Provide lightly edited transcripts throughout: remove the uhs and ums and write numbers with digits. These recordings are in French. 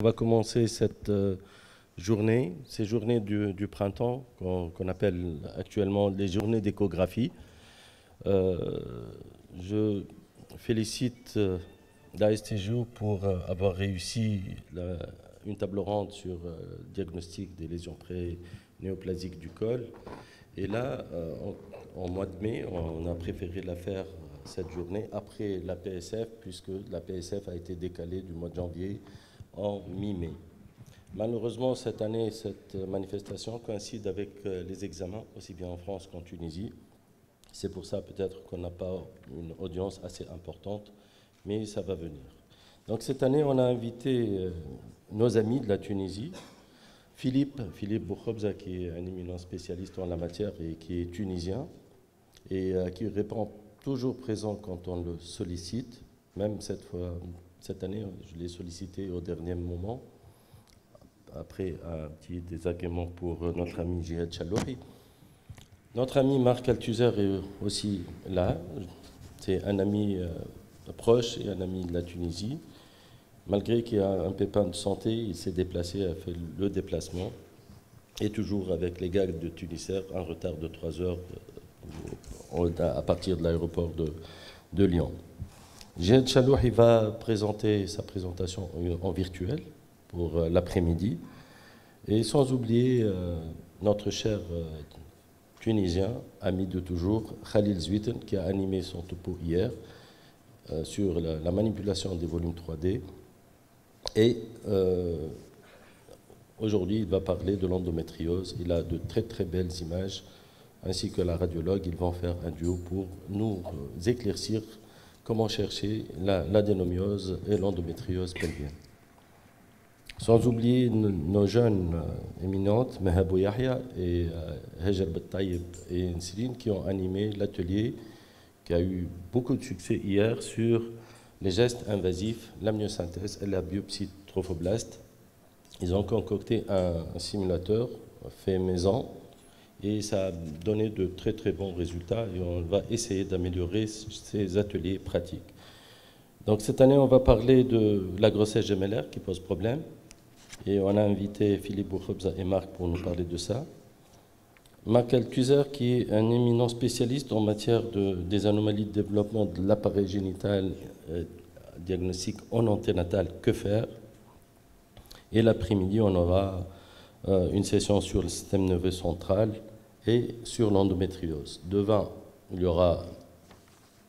On va commencer cette journée, ces journées du printemps qu'on appelle actuellement les journées d'échographie. Je félicite l'ASTJO pour avoir réussi une table ronde sur le diagnostic des lésions pré-néoplasiques du col. Et là, en mois de mai, on a préféré la faire cette journée après la PSF, puisque la PSF a été décalée du mois de janvier en mi-mai. Malheureusement, cette année, cette manifestation coïncide avec les examens, aussi bien en France qu'en Tunisie. C'est pour ça peut-être qu'on n'a pas une audience assez importante, mais ça va venir. Donc cette année, on a invité nos amis de la Tunisie, Philippe Boukhobza, qui est un éminent spécialiste en la matière et qui est tunisien, et qui répond toujours présent quand on le sollicite. Même cette année, je l'ai sollicité au dernier moment, après un petit désagrément pour notre ami Jihad Chalouhi. Notre ami Marc Althusser est aussi là. C'est un ami proche et un ami de la Tunisie. Malgré qu'il a un pépin de santé, il s'est déplacé, a fait le déplacement. Et toujours avec les gars de Tunisair, un retard de 3 heures à partir de l'aéroport de Lyon. Jihad Chalouhi va présenter sa présentation en virtuel pour l'après-midi. Et sans oublier notre cher Tunisien, ami de toujours, Khalil Zouiten, qui a animé son topo hier sur la manipulation des volumes 3D. Et aujourd'hui, il va parler de l'endométriose. Il a de très très belles images, ainsi que la radiologue. Ils vont faire un duo pour nous éclaircir comment chercher l'adénomiose et l'endométriose pelvienne. Sans oublier nos jeunes éminentes, Mehabou Yahya et Hajar Bettayeb et Nsirine, qui ont animé l'atelier qui a eu beaucoup de succès hier sur les gestes invasifs, l'amniosynthèse et la biopsie trophoblaste. Ils ont concocté un simulateur fait maison et ça a donné de très très bons résultats et on va essayer d'améliorer ces ateliers pratiques. Donc cette année, on va parler de la grossesse gémellaire qui pose problème. Et on a invité Philippe Boukhobza et Marc pour nous parler de ça. Marc Althusser, qui est un éminent spécialiste en matière des anomalies de développement de l'appareil génital, diagnostic en anténatal, que faire. Et l'après-midi, on aura une session sur le système nerveux central et sur l'endométriose. Devant, il y aura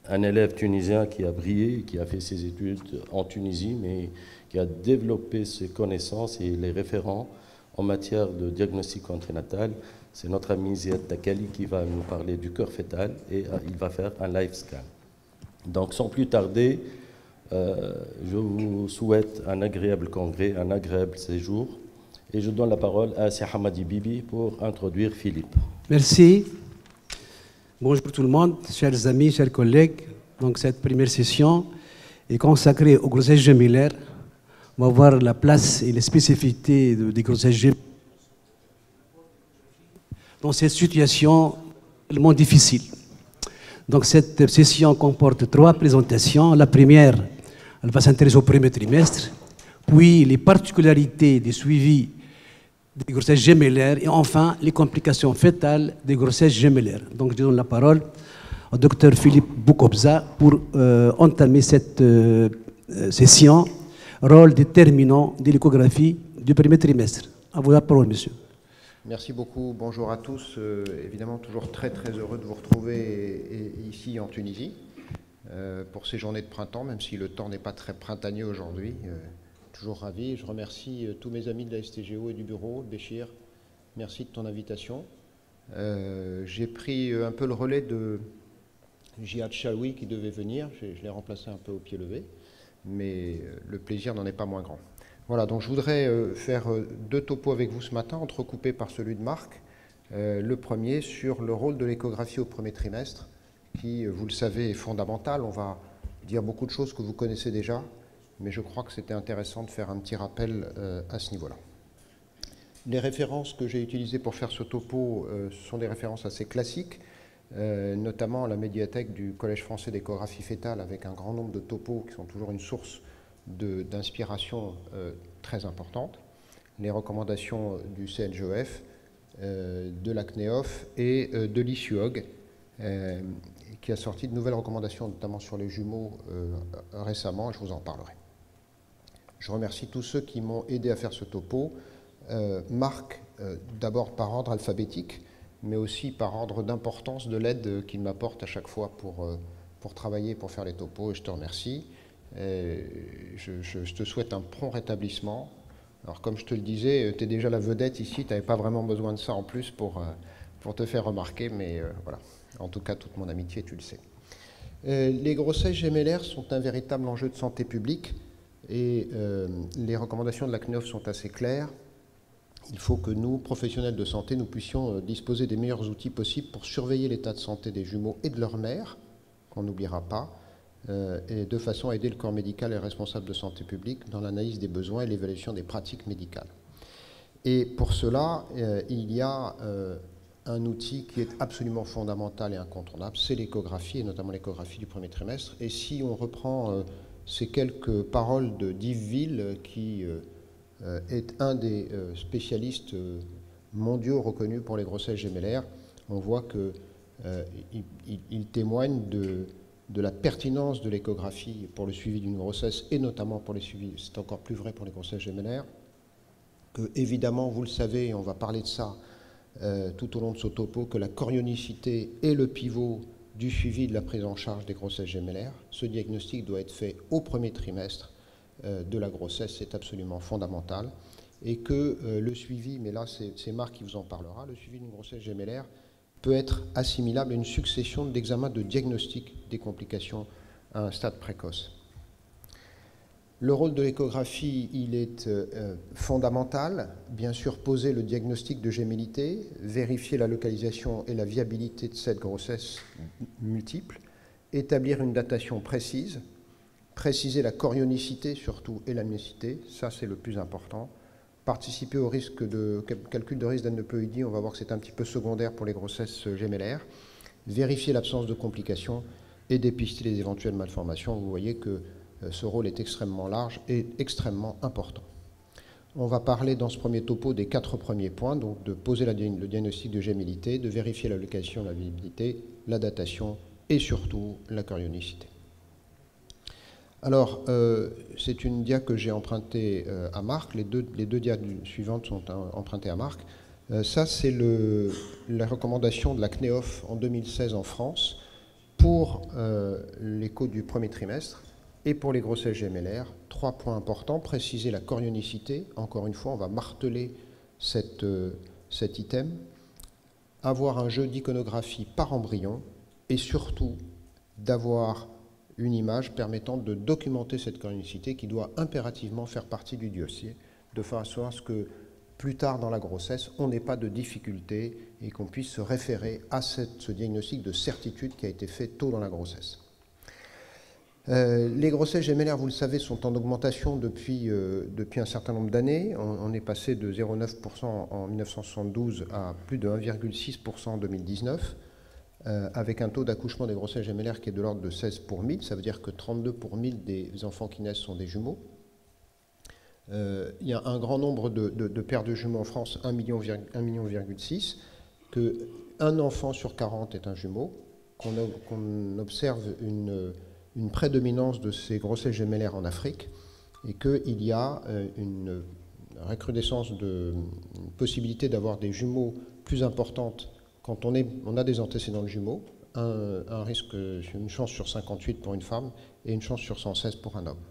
un élève tunisien qui a brillé, qui a fait ses études en Tunisie, mais qui a développé ses connaissances et les référents en matière de diagnostic anténatal. C'est notre ami Ziad Takali qui va nous parler du cœur fœtal et il va faire un live scan. Donc sans plus tarder, je vous souhaite un agréable congrès, un agréable séjour et je donne la parole à Sir Hamadi Bibi pour introduire Philippe. Merci. Bonjour tout le monde, chers amis, chers collègues. Donc cette première session est consacrée aux grossesses gémellaires. On va voir la place et les spécificités des grossesses gémellaires dans cette situation tellement difficile. Donc cette session comporte 3 présentations. La première, elle va s'intéresser au premier trimestre, puis les particularités des suivis des grossesses gémellaires et enfin les complications fœtales des grossesses gémellaires. Donc je donne la parole au docteur Philippe Boukhobza pour entamer cette session, rôle déterminant de l'échographie du premier trimestre. À vous la parole, monsieur. Merci beaucoup, bonjour à tous. Évidemment, toujours très heureux de vous retrouver ici en Tunisie pour ces journées de printemps, même si le temps n'est pas très printanier aujourd'hui. Toujours ravi. Je remercie tous mes amis de la STGO et du bureau. Béchir, merci de ton invitation. J'ai pris un peu le relais de Jihad Chalouhi qui devait venir. Je l'ai remplacé un peu au pied levé, mais le plaisir n'en est pas moins grand. Voilà, donc je voudrais faire 2 topos avec vous ce matin, entrecoupés par celui de Marc. Le premier sur le rôle de l'échographie au premier trimestre, qui, vous le savez, est fondamental. On va dire beaucoup de choses que vous connaissez déjà, mais je crois que c'était intéressant de faire un petit rappel à ce niveau-là. Les références que j'ai utilisées pour faire ce topo sont des références assez classiques, notamment la médiathèque du Collège français d'échographie fétale avec un grand nombre de topos qui sont toujours une source d'inspiration très importantes. Les recommandations du CNGEF, de la CNEOF et de l'ISUOG, qui a sorti de nouvelles recommandations, notamment sur les jumeaux récemment, et je vous en parlerai. Je remercie tous ceux qui m'ont aidé à faire ce topo. Marc, d'abord par ordre alphabétique, mais aussi par ordre d'importance de l'aide qu'il m'apporte à chaque fois pour travailler, pour faire les topos, et je te remercie. Je te souhaite un prompt rétablissement. Alors comme je te le disais, tu es déjà la vedette ici, tu n'avais pas vraiment besoin de ça en plus pour te faire remarquer, mais voilà. En tout cas, toute mon amitié, tu le sais. Les grossesses gémellaires sont un véritable enjeu de santé publique et les recommandations de la CNEOF sont assez claires. Il faut que nous, professionnels de santé, nous puissions disposer des meilleurs outils possibles pour surveiller l'état de santé des jumeaux et de leur mère, qu'on n'oubliera pas, et de façon à aider le corps médical et responsable de santé publique dans l'analyse des besoins et l'évaluation des pratiques médicales. Et pour cela, il y a un outil qui est absolument fondamental et incontournable, c'est l'échographie, et notamment l'échographie du premier trimestre. Et si on reprend ces quelques paroles de Yves Ville, qui est un des spécialistes mondiaux reconnus pour les grossesses gémellaires, on voit qu'il témoigne de la pertinence de l'échographie pour le suivi d'une grossesse et notamment pour les suivis, c'est encore plus vrai pour les grossesses gémellaires, que évidemment, vous le savez, et on va parler de ça tout au long de ce topo, que la chorionicité est le pivot du suivi de la prise en charge des grossesses gémellaires. Ce diagnostic doit être fait au premier trimestre de la grossesse, c'est absolument fondamental, et que le suivi, mais là c'est Marc qui vous en parlera, le suivi d'une grossesse gémellaire peut être assimilable à une succession d'examens de diagnostic des complications à un stade précoce. Le rôle de l'échographie, il est fondamental. Bien sûr, poser le diagnostic de gémellité, vérifier la localisation et la viabilité de cette grossesse multiple, établir une datation précise, préciser la chorionicité surtout et la myocité, ça c'est le plus important. Participer au risque de calcul de risque d'aneuploïdie, on va voir que c'est un petit peu secondaire pour les grossesses gémellaires. Vérifier l'absence de complications et dépister les éventuelles malformations. Vous voyez que ce rôle est extrêmement large et extrêmement important. On va parler dans ce premier topo des 4 premiers points, donc de poser le diagnostic de gémellité, de vérifier la localisation, la viabilité, la datation et surtout la chorionicité. Alors, c'est une dia que j'ai empruntée à Marc, les deux dias suivantes sont empruntées à Marc. Ça, c'est la recommandation de la CNEOF en 2016 en France pour l'écho du premier trimestre et pour les grossesses gémellaires. 3 points importants, préciser la chorionicité, encore une fois, on va marteler cet item, avoir un jeu d'iconographie par embryon et surtout d'avoir une image permettant de documenter cette chorionicité qui doit impérativement faire partie du dossier, de façon à ce que plus tard dans la grossesse, on n'ait pas de difficulté et qu'on puisse se référer à ce diagnostic de certitude qui a été fait tôt dans la grossesse. Les grossesses gémellaires, vous le savez, sont en augmentation depuis un certain nombre d'années. On est passé de 0,9% en 1972 à plus de 1,6% en 2019. Avec un taux d'accouchement des grossesses gémellaires qui est de l'ordre de 16 pour 1000, ça veut dire que 32 pour 1000 des enfants qui naissent sont des jumeaux. Il y a un grand nombre de paires de jumeaux en France, 1,6 million, qu'un enfant sur 40 est un jumeau, qu'on observe une prédominance de ces grossesses gémellaires en Afrique et qu'il y a une recrudescence une possibilité d'avoir des jumeaux plus importantes quand on a des antécédents de jumeaux, un risque, une chance sur 58 pour une femme et une chance sur 116 pour un homme.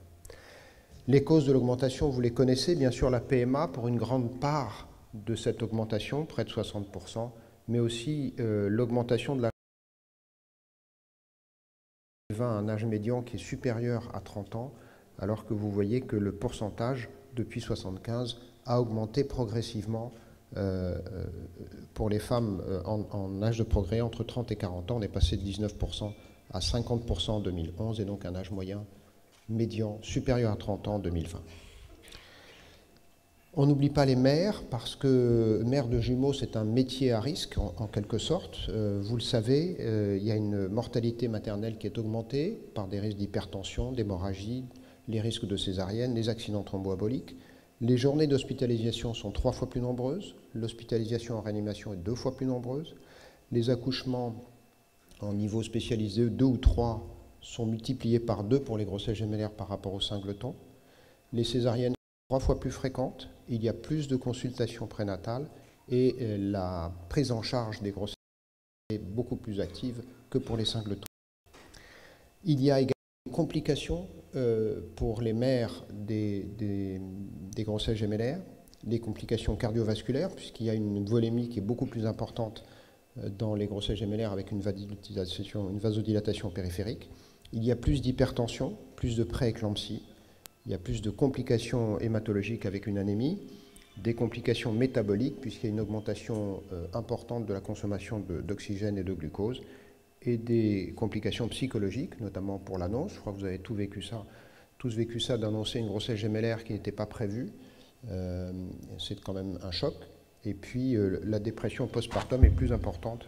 Les causes de l'augmentation, vous les connaissez, bien sûr la PMA pour une grande part de cette augmentation, près de 60%, mais aussi l'augmentation de la un âge médian qui est supérieur à 30 ans, alors que vous voyez que le pourcentage, depuis 75, a augmenté progressivement pour les femmes en âge de progrès entre 30 et 40 ans. On est passé de 19% à 50% en 2011 et donc un âge moyen médian supérieur à 30 ans en 2020. On n'oublie pas les mères, parce que mère de jumeaux, c'est un métier à risque, en quelque sorte. Vous le savez, il y a une mortalité maternelle qui est augmentée par des risques d'hypertension, d'hémorragie, les risques de césarienne, les accidents thromboemboliques. Les journées d'hospitalisation sont 3 fois plus nombreuses. L'hospitalisation en réanimation est 2 fois plus nombreuse. Les accouchements en niveau spécialisé 2 ou 3 sont multipliés par 2 pour les grossesses gémellaires par rapport au singleton. Les césariennes sont 3 fois plus fréquentes. Il y a plus de consultations prénatales et la prise en charge des grossesses est beaucoup plus active que pour les singletons. Il y a également des complications pour les mères des grossesses gémellaires, des complications cardiovasculaires, puisqu'il y a une volémie qui est beaucoup plus importante dans les grossesses gémellaires avec une vasodilatation périphérique. Il y a plus d'hypertension, plus de prééclampsie, il y a plus de complications hématologiques avec une anémie, des complications métaboliques, puisqu'il y a une augmentation importante de la consommation d'oxygène et de glucose, et des complications psychologiques, notamment pour l'annonce. Je crois que vous avez tous vécu ça d'annoncer une grossesse gémellaire qui n'était pas prévue. C'est quand même un choc. Et puis la dépression postpartum est plus importante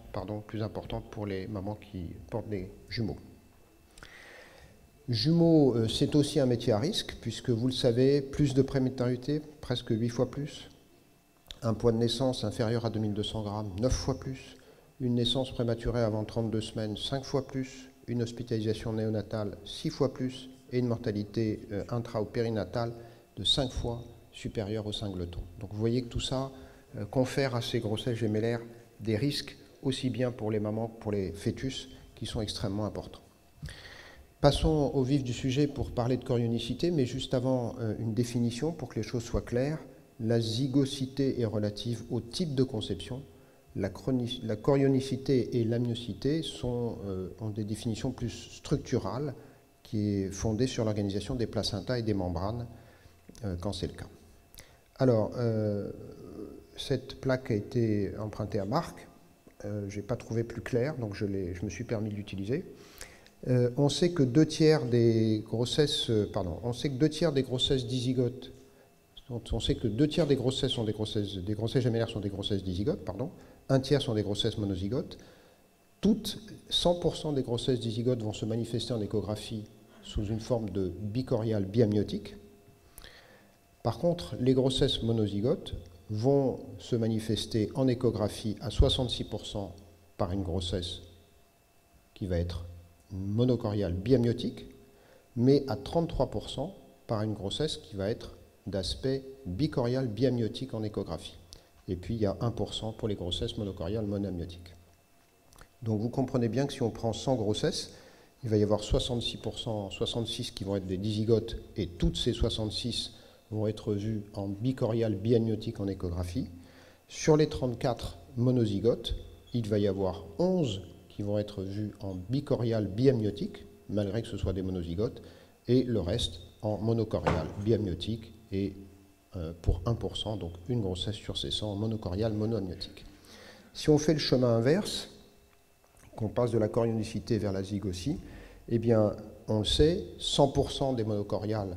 pour les mamans qui portent des jumeaux. Jumeaux, c'est aussi un métier à risque, puisque vous le savez, plus de prématernité, presque 8 fois plus, un poids de naissance inférieur à 2200 grammes, 9 fois plus, une naissance prématurée avant 32 semaines, 5 fois plus, une hospitalisation néonatale, 6 fois plus, et une mortalité intra- ou périnatale de 5 fois supérieure au singleton. Donc vous voyez que tout ça confère à ces grossesses gémellaires des risques, aussi bien pour les mamans que pour les fœtus, qui sont extrêmement importants. Passons au vif du sujet pour parler de chorionicité, mais juste avant une définition pour que les choses soient claires. La zygocité est relative au type de conception. La chorionicité et l'amniocité ont des définitions plus structurales qui est fondée sur l'organisation des placentas et des membranes quand c'est le cas. Alors, cette plaque a été empruntée à Marc. Je n'ai pas trouvé plus clair, donc je me suis permis de l'utiliser. On sait que 2 tiers des grossesses, dizygotes, on sait que 2 tiers des grossesses sont des grossesses gémellaires sont des grossesses dizygotes, 1 tiers sont des grossesses monozygotes. 100% des grossesses dizygotes vont se manifester en échographie sous une forme de bicorial biamniotique. Par contre, les grossesses monozygotes vont se manifester en échographie à 66% par une grossesse qui va être monocoriale biamniotique, mais à 33% par une grossesse qui va être d'aspect bicorial biamniotique en échographie. Et puis il y a 1% pour les grossesses monocoriales monoamniotiques. Donc vous comprenez bien que si on prend 100 grossesses, il va y avoir 66 qui vont être des dizygotes, et toutes ces 66 vont être vues en bicorial biamniotique en échographie. Sur les 34 monozygotes, il va y avoir 11 qui vont être vus en bicorial biamniotique, malgré que ce soit des monozygotes, et le reste en monocorial biamniotique, et pour 1%, donc une grossesse sur ces 100 monocorial monoamniotique. Si on fait le chemin inverse, qu'on passe de la chorionicité vers la zygocie, eh bien, on le sait, 100% des monocoriales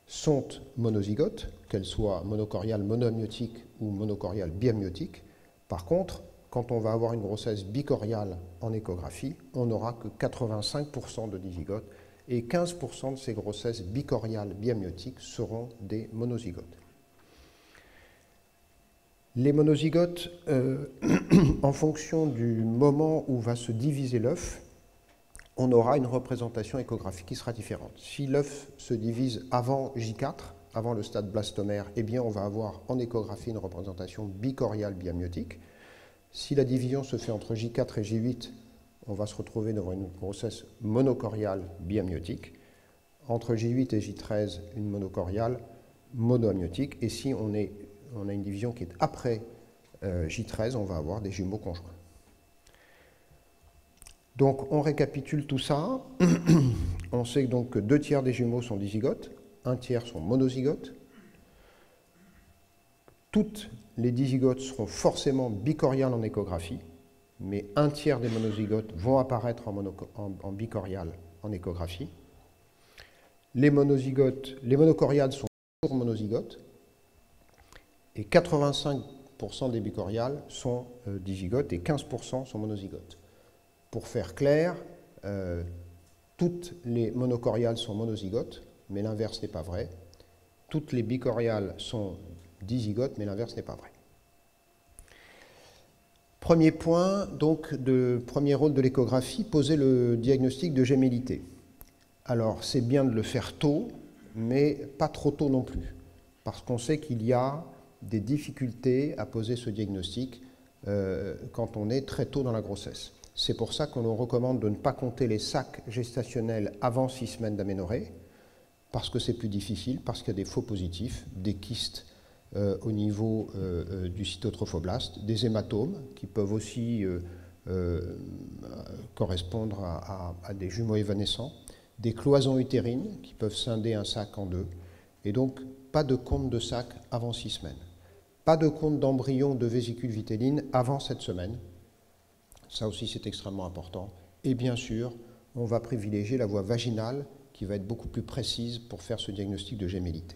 sont monozygotes, qu'elles soient monocoriales monoamniotiques ou monocoriales biamniotiques. Par contre, quand on va avoir une grossesse bicoriale en échographie, on n'aura que 85% de dizygotes, et 15% de ces grossesses bicoriales biamniotiques seront des monozygotes. Les monozygotes, en fonction du moment où va se diviser l'œuf, on aura une représentation échographique qui sera différente. Si l'œuf se divise avant J4, avant le stade blastomère, eh bien on va avoir en échographie une représentation bicoriale biamniotique. Si la division se fait entre J4 et J8, on va se retrouver devant une grossesse monocoriale biamniotique. Entre J8 et J13, une monocoriale monoamniotique. Et si on a une division qui est après J13, on va avoir des jumeaux conjoints. Donc on récapitule tout ça. On sait donc que 2 tiers des jumeaux sont dizygotes, 1 tiers sont monozygotes. Toutes les dizygotes seront forcément bicoriales en échographie, mais 1 tiers des monozygotes vont apparaître en bicorial en échographie. Les monocoriales sont toujours monozygotes, et 85% des bicoriales sont dizygotes et 15% sont monozygotes. Pour faire clair, toutes les monocoriales sont monozygotes, mais l'inverse n'est pas vrai. toutes les bicoriales sont dizygotes, mais l'inverse n'est pas vrai. Premier point, donc, premier rôle de l'échographie, poser le diagnostic de gémellité. Alors, c'est bien de le faire tôt, mais pas trop tôt non plus, parce qu'on sait qu'il y a des difficultés à poser ce diagnostic quand on est très tôt dans la grossesse. C'est pour ça qu'on recommande de ne pas compter les sacs gestationnels avant 6 semaines d'aménorrhée, parce que c'est plus difficile, parce qu'il y a des faux positifs, des kystes au niveau du cytotrophoblaste, des hématomes qui peuvent aussi correspondre à des jumeaux évanescents, des cloisons utérines qui peuvent scinder un sac en deux, et donc pas de compte de sac avant 6 semaines. Pas de compte d'embryon de vésicule vitelline avant 7 semaines. Ça aussi, c'est extrêmement important. Et bien sûr, on va privilégier la voie vaginale qui va être beaucoup plus précise pour faire ce diagnostic de gémellité.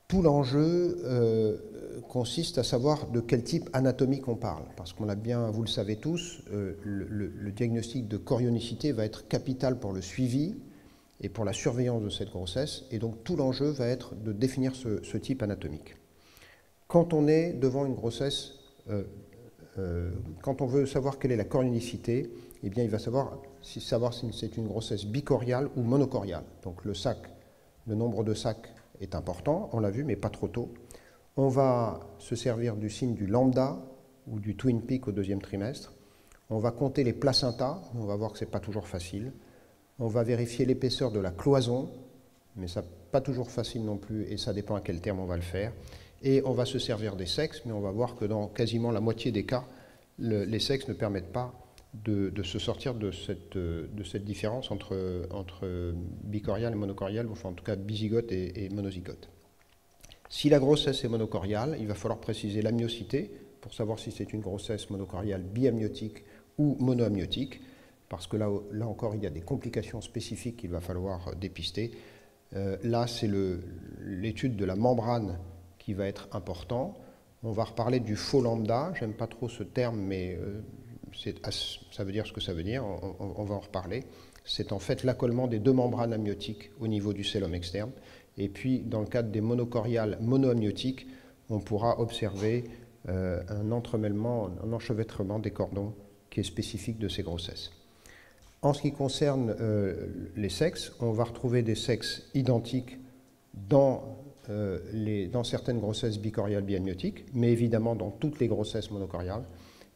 Tout l'enjeu consiste à savoir de quel type anatomique on parle. Parce qu'on a bien, vous le savez tous, le diagnostic de chorionicité va être capital pour le suivi et pour la surveillance de cette grossesse. Et donc tout l'enjeu va être de définir ce type anatomique. Quand on est devant une grossesse, quand on veut savoir quelle est la chorionicité, eh bien il va savoir si c'est une grossesse bicoriale ou monocoriale. Donc le nombre de sacs est important, on l'a vu, mais pas trop tôt. On va se servir du signe du lambda ou du twin peak au 2e trimestre. On va compter les placentas, on va voir que ce n'est pas toujours facile. On va vérifier l'épaisseur de la cloison, mais ça n'est pas toujours facile non plus, et ça dépend à quel terme on va le faire. Et on va se servir des sexes, mais on va voir que dans quasiment la moitié des cas, les sexes ne permettent pas de se sortir de cette différence entre bicorial et monocorial, enfin en tout cas bizygote et monozygote. Si la grossesse est monocoriale, il va falloir préciser l'amniocité pour savoir si c'est une grossesse monocoriale biamniotique ou monoamniotique, parce que là encore il y a des complications spécifiques qu'il va falloir dépister. Là c'est l'étude de la membrane qui va être important. On va reparler du faux lambda, j'aime pas trop ce terme, mais ça veut dire ce que ça veut dire, on va en reparler. C'est en fait l'accollement des deux membranes amniotiques au niveau du cellome externe. Et puis, dans le cadre des monocoriales monoamniotiques, on pourra observer un entremêlement, un enchevêtrement des cordons qui est spécifique de ces grossesses. En ce qui concerne les sexes, on va retrouver des sexes identiques dans certaines grossesses bicoriales biamniotiques, mais évidemment dans toutes les grossesses monocoriales,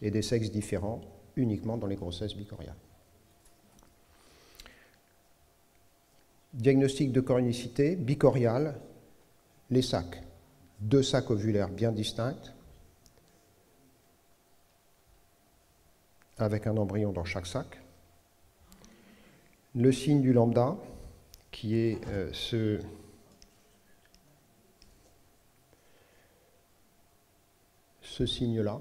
et des sexes différents uniquement dans les grossesses bicoriales. Diagnostic de chorionicité bicoriale, les sacs. 2 sacs ovulaires bien distincts, avec un embryon dans chaque sac. Le signe du lambda, qui est ce signe-là,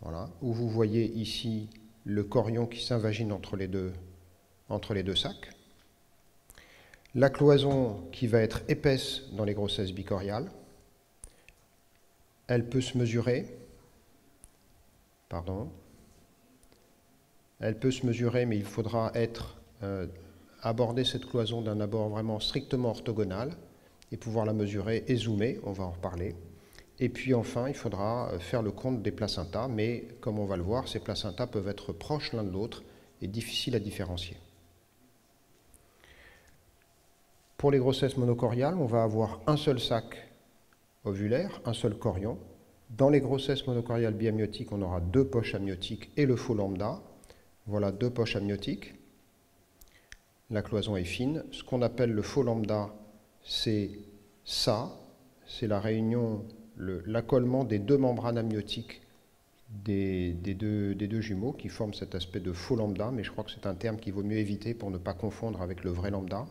voilà, où vous voyez ici le chorion qui s'invagine entre les deux sacs. La cloison qui va être épaisse dans les grossesses bicoriales. Elle peut se mesurer. Elle peut se mesurer, mais il faudra aborder cette cloison d'un abord vraiment strictement orthogonal et pouvoir la mesurer et zoomer, on va en reparler. Et puis enfin, il faudra faire le compte des placentas, mais comme on va le voir, ces placentas peuvent être proches l'un de l'autre et difficiles à différencier. Pour les grossesses monocoriales, on va avoir un seul sac ovulaire, un seul chorion. Dans les grossesses monocoriales biamniotiques, on aura 2 poches amniotiques et le faux lambda. Voilà 2 poches amniotiques. La cloison est fine. Ce qu'on appelle le faux lambda, c'est ça. C'est la réunion, l'accollement des 2 membranes amniotiques des deux jumeaux qui forment cet aspect de faux lambda, mais je crois que c'est un terme qu'il vaut mieux éviter pour ne pas confondre avec le vrai lambda.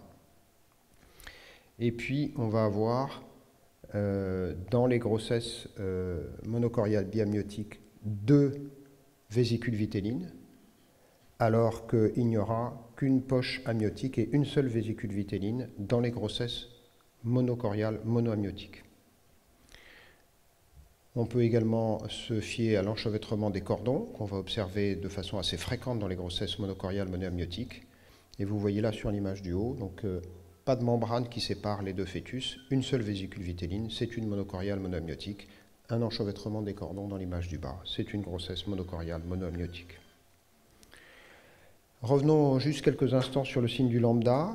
Et puis, on va avoir, dans les grossesses monocoriales biamniotiques, 2 vésicules vitellines, alors qu'il n'y aura qu'une poche amniotique et une seule vésicule vitelline dans les grossesses monocoriales monoamniotiques. On peut également se fier à l'enchevêtrement des cordons, qu'on va observer de façon assez fréquente dans les grossesses monocoriales monoamniotiques. Et vous voyez là sur l'image du haut, donc pas de membrane qui sépare les deux fœtus, une seule vésicule vitelline, c'est une monochoriale monoamniotique, un enchevêtrement des cordons dans l'image du bas, c'est une grossesse monochoriale monoamniotique. Revenons juste quelques instants sur le signe du lambda.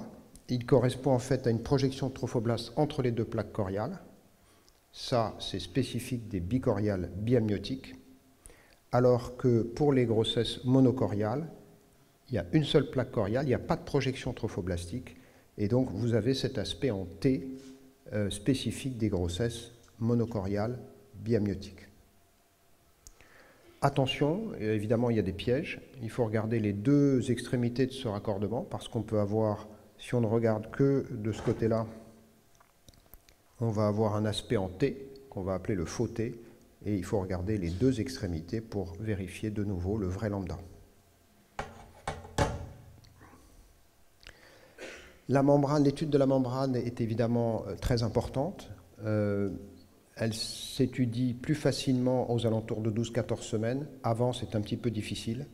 Il correspond en fait à une projection de trophoblastes entre les deux plaques choriales. Ça, c'est spécifique des bichoriales biamniotiques, alors que pour les grossesses monochoriales, il y a une seule plaque choriale, il n'y a pas de projection trophoblastique, et donc vous avez cet aspect en T spécifique des grossesses monochoriales biamniotiques. Attention, évidemment il y a des pièges, il faut regarder les deux extrémités de ce raccordement, parce qu'on peut avoir, si on ne regarde que de ce côté-là, on va avoir un aspect en T, qu'on va appeler le faux T, et il faut regarder les deux extrémités pour vérifier de nouveau le vrai lambda. La membrane, l'étude de la membrane est évidemment très importante. Elle s'étudie plus facilement aux alentours de 12-14 semaines. Avant, c'est un petit peu difficile.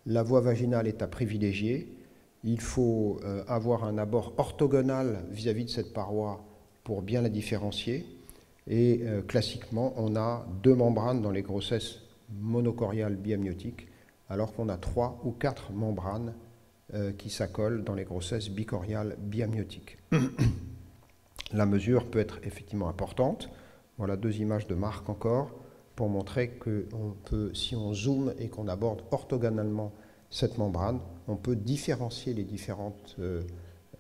La voie vaginale est à privilégier. Il faut avoir un abord orthogonal vis-à-vis de cette paroi pour bien la différencier. Et classiquement, on a 2 membranes dans les grossesses monochoriales biamniotiques, alors qu'on a 3 ou 4 membranes qui s'accolent dans les grossesses bichoriales biamniotiques. La mesure peut être effectivement importante. Voilà 2 images de Marc encore, pour montrer que si on zoome et qu'on aborde orthogonalement cette membrane, on peut différencier les différentes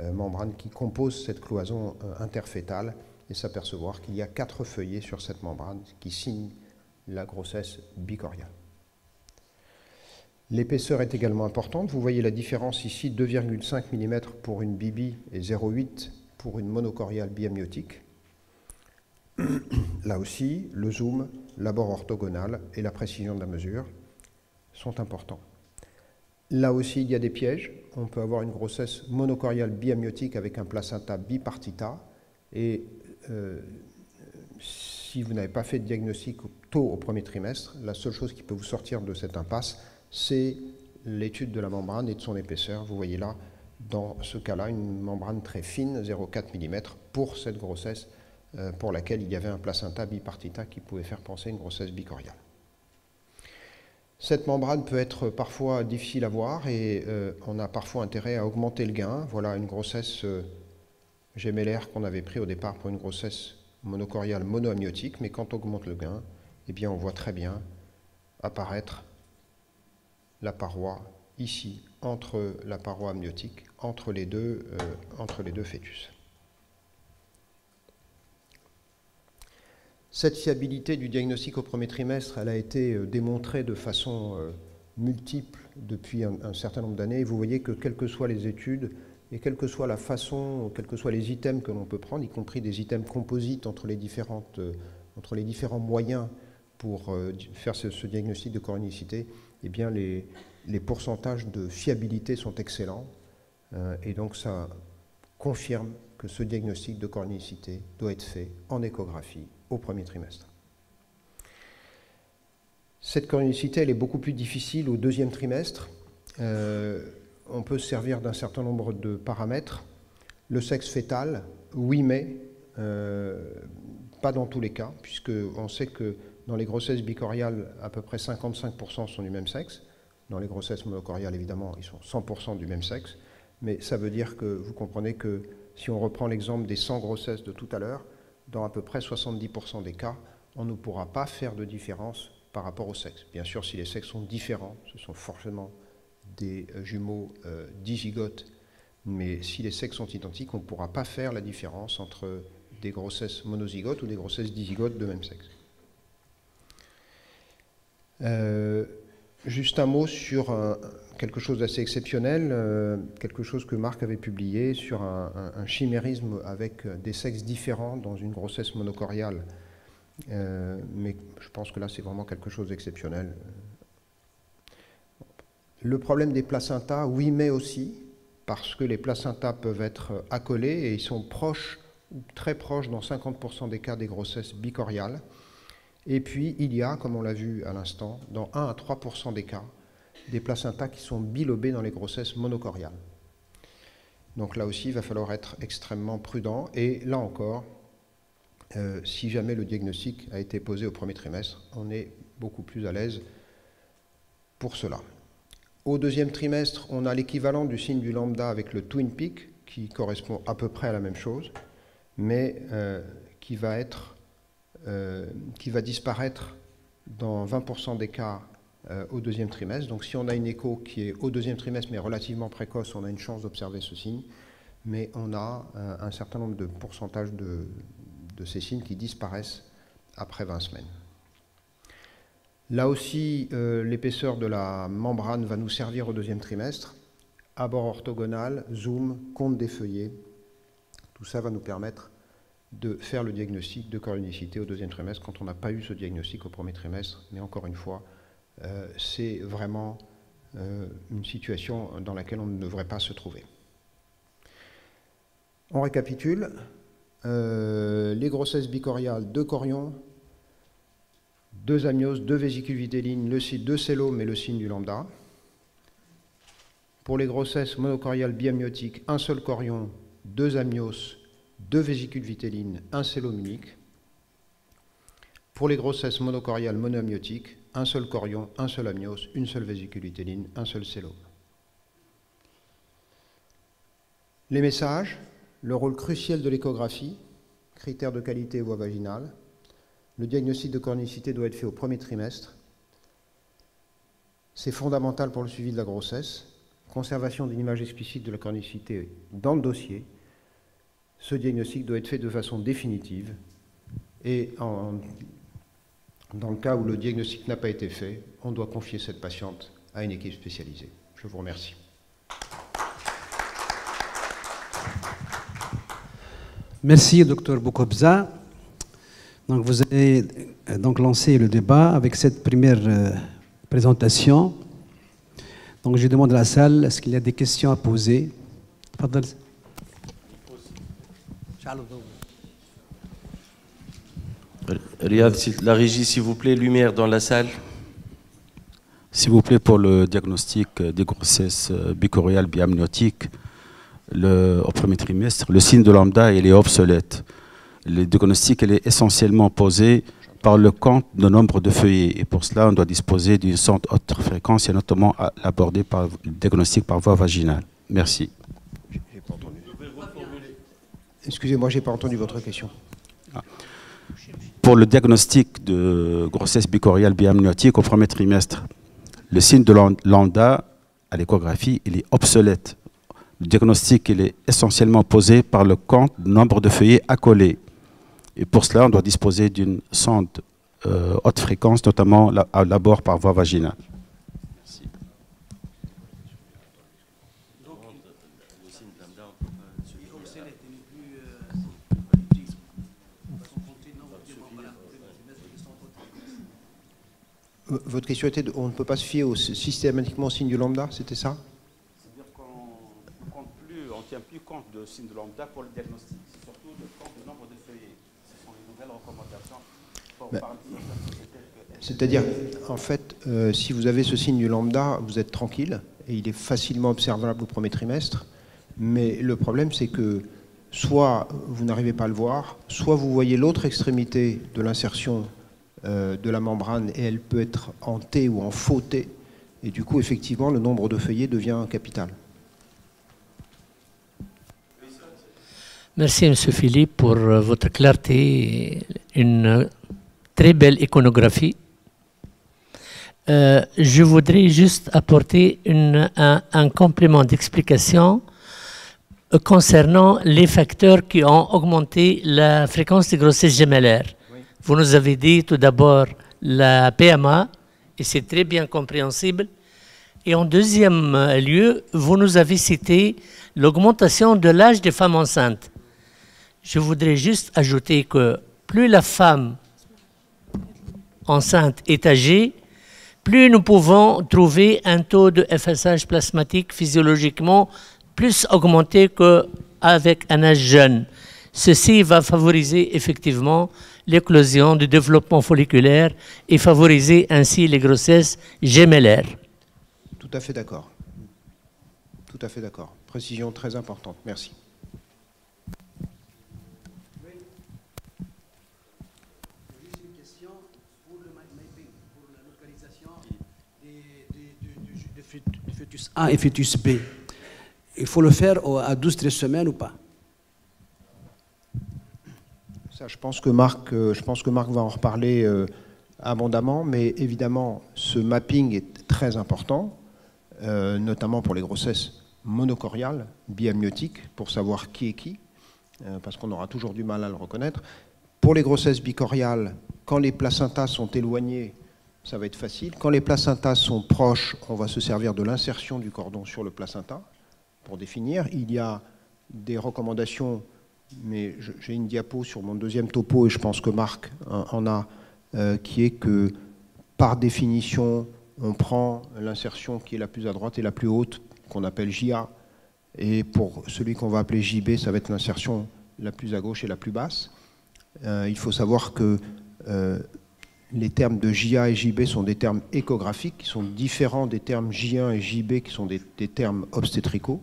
membranes qui composent cette cloison interfétale et s'apercevoir qu'il y a 4 feuillets sur cette membrane qui signent la grossesse bichoriale. L'épaisseur est également importante. Vous voyez la différence ici, 2,5 mm pour une bibi et 0,8 pour une monochoriale biamniotique. Là aussi, le zoom, l'abord orthogonal et la précision de la mesure sont importants. Là aussi, il y a des pièges. On peut avoir une grossesse monochoriale biamniotique avec un placenta bipartita. Et si vous n'avez pas fait de diagnostic tôt au premier trimestre, la seule chose qui peut vous sortir de cette impasse, c'est l'étude de la membrane et de son épaisseur. Vous voyez là, dans ce cas-là, une membrane très fine, 0,4 mm, pour cette grossesse pour laquelle il y avait un placenta bipartita qui pouvait faire penser à une grossesse bichoriale. Cette membrane peut être parfois difficile à voir et on a parfois intérêt à augmenter le gain. Voilà une grossesse gémellaire qu'on avait pris au départ pour une grossesse monochoriale monoamniotique, mais quand on augmente le gain, eh bien on voit très bien apparaître la paroi ici, entre la paroi amniotique, entre les deux fœtus. Cette fiabilité du diagnostic au premier trimestre, elle a été démontrée de façon multiple depuis un certain nombre d'années. Vous voyez que quelles que soient les études et quelle que soit la façon, quels que soient les items que l'on peut prendre, y compris des items composites entre les différents moyens pour faire ce diagnostic de chronicité, eh bien les pourcentages de fiabilité sont excellents. Et donc ça confirme que ce diagnostic de chronicité doit être fait en échographie au premier trimestre. Cette chronicité, elle est beaucoup plus difficile au deuxième trimestre. On peut se servir d'un certain nombre de paramètres. Le sexe fœtal, oui mais, pas dans tous les cas, puisqu'on sait que dans les grossesses bichoriales, à peu près 55% sont du même sexe. Dans les grossesses monochoriales, évidemment, ils sont 100% du même sexe. Mais ça veut dire que vous comprenez que si on reprend l'exemple des 100 grossesses de tout à l'heure, dans à peu près 70% des cas, on ne pourra pas faire de différence par rapport au sexe. Bien sûr, si les sexes sont différents, ce sont forcément des jumeaux dizygotes, mais si les sexes sont identiques, on ne pourra pas faire la différence entre des grossesses monozygotes ou des grossesses dizygotes de même sexe. Juste un mot sur quelque chose d'assez exceptionnel, quelque chose que Marc avait publié sur un chimérisme avec des sexes différents dans une grossesse monochoriale. Mais je pense que là, c'est vraiment quelque chose d'exceptionnel. Le problème des placentas, oui, mais aussi, parce que les placentas peuvent être accolés et ils sont proches, ou très proches dans 50% des cas des grossesses bichoriales. Et puis, il y a, comme on l'a vu à l'instant, dans 1 à 3% des cas, des placentas qui sont bilobés dans les grossesses monochoriales. Donc là aussi, il va falloir être extrêmement prudent. Et là encore, si jamais le diagnostic a été posé au premier trimestre, on est beaucoup plus à l'aise pour cela. Au deuxième trimestre, on a l'équivalent du signe du lambda avec le Twin Peak, qui correspond à peu près à la même chose, mais qui va disparaître dans 20% des cas au deuxième trimestre. Donc si on a une écho qui est au deuxième trimestre mais relativement précoce, on a une chance d'observer ce signe, mais on a un certain nombre de pourcentages de ces signes qui disparaissent après 20 semaines. Là aussi, l'épaisseur de la membrane va nous servir au deuxième trimestre. Abord orthogonal, zoom, compte des feuillets, tout ça va nous permettre de faire le diagnostic de chronicité au deuxième trimestre quand on n'a pas eu ce diagnostic au premier trimestre. Mais encore une fois, c'est vraiment une situation dans laquelle on ne devrait pas se trouver. On récapitule. Les grossesses bicoriales, 2 chorions, 2 amnios, 2 vésicules vitellines, 2 céllomes et le signe du lambda. Pour les grossesses monocoriales biamniotiques, 1 seul chorion, 2 amnios, 2 vésicules vitellines, 1 cellome unique. Pour les grossesses monocoriales monoamniotiques, 1 seul chorion, 1 seul amnios, 1 seule vésicule vitelline, 1 seul cellome. Les messages, le rôle crucial de l'échographie, critères de qualité voie vaginale. Le diagnostic de chronicité doit être fait au premier trimestre. C'est fondamental pour le suivi de la grossesse. Conservation d'une image explicite de la chronicité dans le dossier. Ce diagnostic doit être fait de façon définitive. Et dans le cas où le diagnostic n'a pas été fait, on doit confier cette patiente à une équipe spécialisée. Je vous remercie. Merci, Dr Boukobza. Donc, vous avez donc lancé le débat avec cette première présentation. Donc, je demande à la salle, est-ce qu'il y a des questions à poser? Riyad, la régie, s'il vous plaît, lumière dans la salle. S'il vous plaît, pour le diagnostic des grossesses bicoriales biamniotiques, au premier trimestre, le signe de lambda il est obsolète. Le diagnostic il est essentiellement posé par le compte de nombre de feuillets. Et pour cela, on doit disposer d'une sonde haute fréquence et notamment abordée par le diagnostic par voie vaginale. Merci. J'ai pas entendu. Excusez-moi, je n'ai pas entendu votre question. Pour le diagnostic de grossesse bicoriale biamniotique au premier trimestre, le signe de lambda à l'échographie il est obsolète. Le diagnostic il est essentiellement posé par le compte du nombre de feuillets accolés. Et pour cela, on doit disposer d'une sonde haute fréquence, notamment à l'abord par voie vaginale. Merci. Votre question était, on ne peut pas se fier systématiquement au signe du lambda, c'était ça? C'est-à-dire qu'on ne tient plus compte du signe de lambda pour le diagnostic, c'est surtout le compte du nombre de feuillets. Ce sont les nouvelles recommandations pour c'est-à-dire, en fait, si vous avez ce signe du lambda, vous êtes tranquille, et il est facilement observable au premier trimestre, mais le problème c'est que soit vous n'arrivez pas à le voir, soit vous voyez l'autre extrémité de l'insertion de la membrane et elle peut être en T ou en faux T. Et du coup, effectivement, le nombre de feuillets devient capital. Merci, M. Philippe, pour votre clarté, une très belle iconographie. Je voudrais juste apporter un complément d'explication concernant les facteurs qui ont augmenté la fréquence des grossesses gémellaires. Vous nous avez dit tout d'abord la PMA, et c'est très bien compréhensible. Et en deuxième lieu, vous nous avez cité l'augmentation de l'âge des femmes enceintes. Je voudrais juste ajouter que plus la femme enceinte est âgée, plus nous pouvons trouver un taux de FSH plasmatique physiologiquement plus augmenté qu'avec un âge jeune. Ceci va favoriser effectivement l'éclosion du développement folliculaire et favoriser ainsi les grossesses gémellaires. Tout à fait d'accord. Tout à fait d'accord. Précision très importante. Merci. Fœtus A et fœtus B. Il faut le faire à 12-13 semaines ou pas? Ça, je pense que Marc va en reparler abondamment, mais évidemment, ce mapping est très important, notamment pour les grossesses monocoriales, biamniotiques, pour savoir qui est qui, parce qu'on aura toujours du mal à le reconnaître. Pour les grossesses bicoriales, quand les placentas sont éloignés, ça va être facile. Quand les placentas sont proches, on va se servir de l'insertion du cordon sur le placenta pour définir. Il y a des recommandations, mais j'ai une diapo sur mon deuxième topo, et je pense que Marc en a, qui est que, par définition, on prend l'insertion qui est la plus à droite et la plus haute, qu'on appelle JA, et pour celui qu'on va appeler JB, ça va être l'insertion la plus à gauche et la plus basse. Il faut savoir que les termes de JA et JB sont des termes échographiques, qui sont différents des termes J1 et JB, qui sont des termes obstétricaux.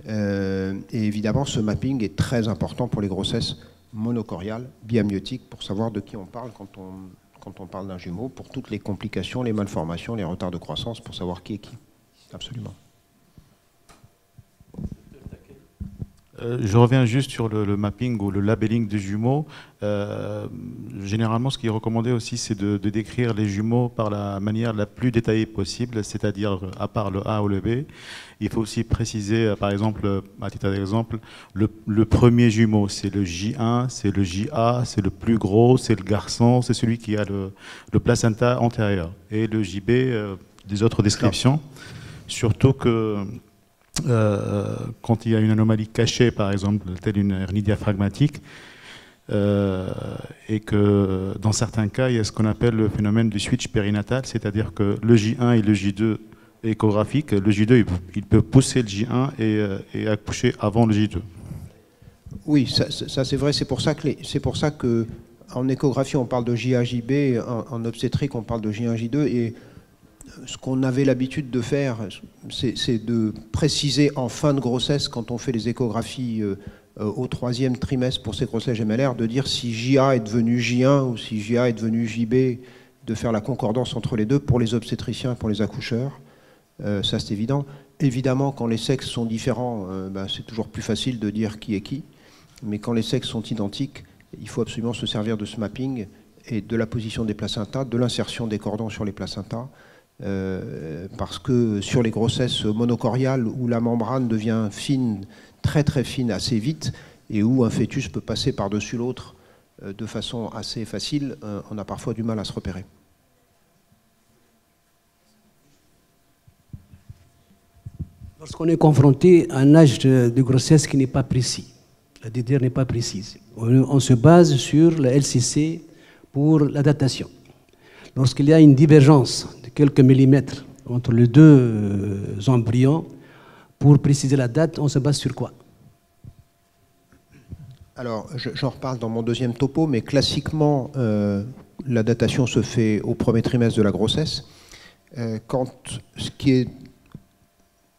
Et évidemment, ce mapping est très important pour les grossesses monocoriales, biamniotiques, pour savoir de qui on parle quand on parle d'un jumeau, pour toutes les complications, les malformations, les retards de croissance, pour savoir qui est qui. Absolument. Je reviens juste sur le mapping ou le labelling des jumeaux. Généralement, ce qui est recommandé aussi, c'est de décrire les jumeaux par la manière la plus détaillée possible, c'est-à-dire à part le A ou le B. Il faut aussi préciser, par exemple, à titre d'exemple, le premier jumeau, c'est le J1, c'est le JA, c'est le plus gros, c'est le garçon, c'est celui qui a le placenta antérieur. Et le JB, des autres descriptions. Surtout que quand il y a une anomalie cachée, par exemple, telle une hernie diaphragmatique, et que dans certains cas, il y a ce qu'on appelle le phénomène du switch périnatal, c'est-à-dire que le J1 et le J2 échographique, le J2, il peut pousser le J1 et accoucher avant le J2. Oui, ça c'est vrai, c'est pour ça que en échographie, on parle de JA, JB, en obstétrique, on parle de J1, J2, et ce qu'on avait l'habitude de faire, c'est de préciser en fin de grossesse, quand on fait les échographies au 3e trimestre pour ces grossesses gemellaires, de dire si JA est devenu J1 ou si JA est devenu JB, de faire la concordance entre les deux pour les obstétriciens et pour les accoucheurs. Ça, c'est évident. Évidemment, quand les sexes sont différents, c'est toujours plus facile de dire qui est qui. Mais quand les sexes sont identiques, il faut absolument se servir de ce mapping et de la position des placentas, de l'insertion des cordons sur les placentas, parce que sur les grossesses monocoriales où la membrane devient fine, très très fine assez vite, et où un fœtus peut passer par-dessus l'autre de façon assez facile, on a parfois du mal à se repérer. Lorsqu'on est confronté à un âge de grossesse qui n'est pas précis, la DDR n'est pas précise, on se base sur la LCC pour la datation. Lorsqu'il y a une divergence de quelques millimètres entre les deux embryons, pour préciser la date, on se base sur quoi? Alors, j'en reparle dans mon deuxième topo, mais classiquement, la datation se fait au premier trimestre de la grossesse. Quand ce qui est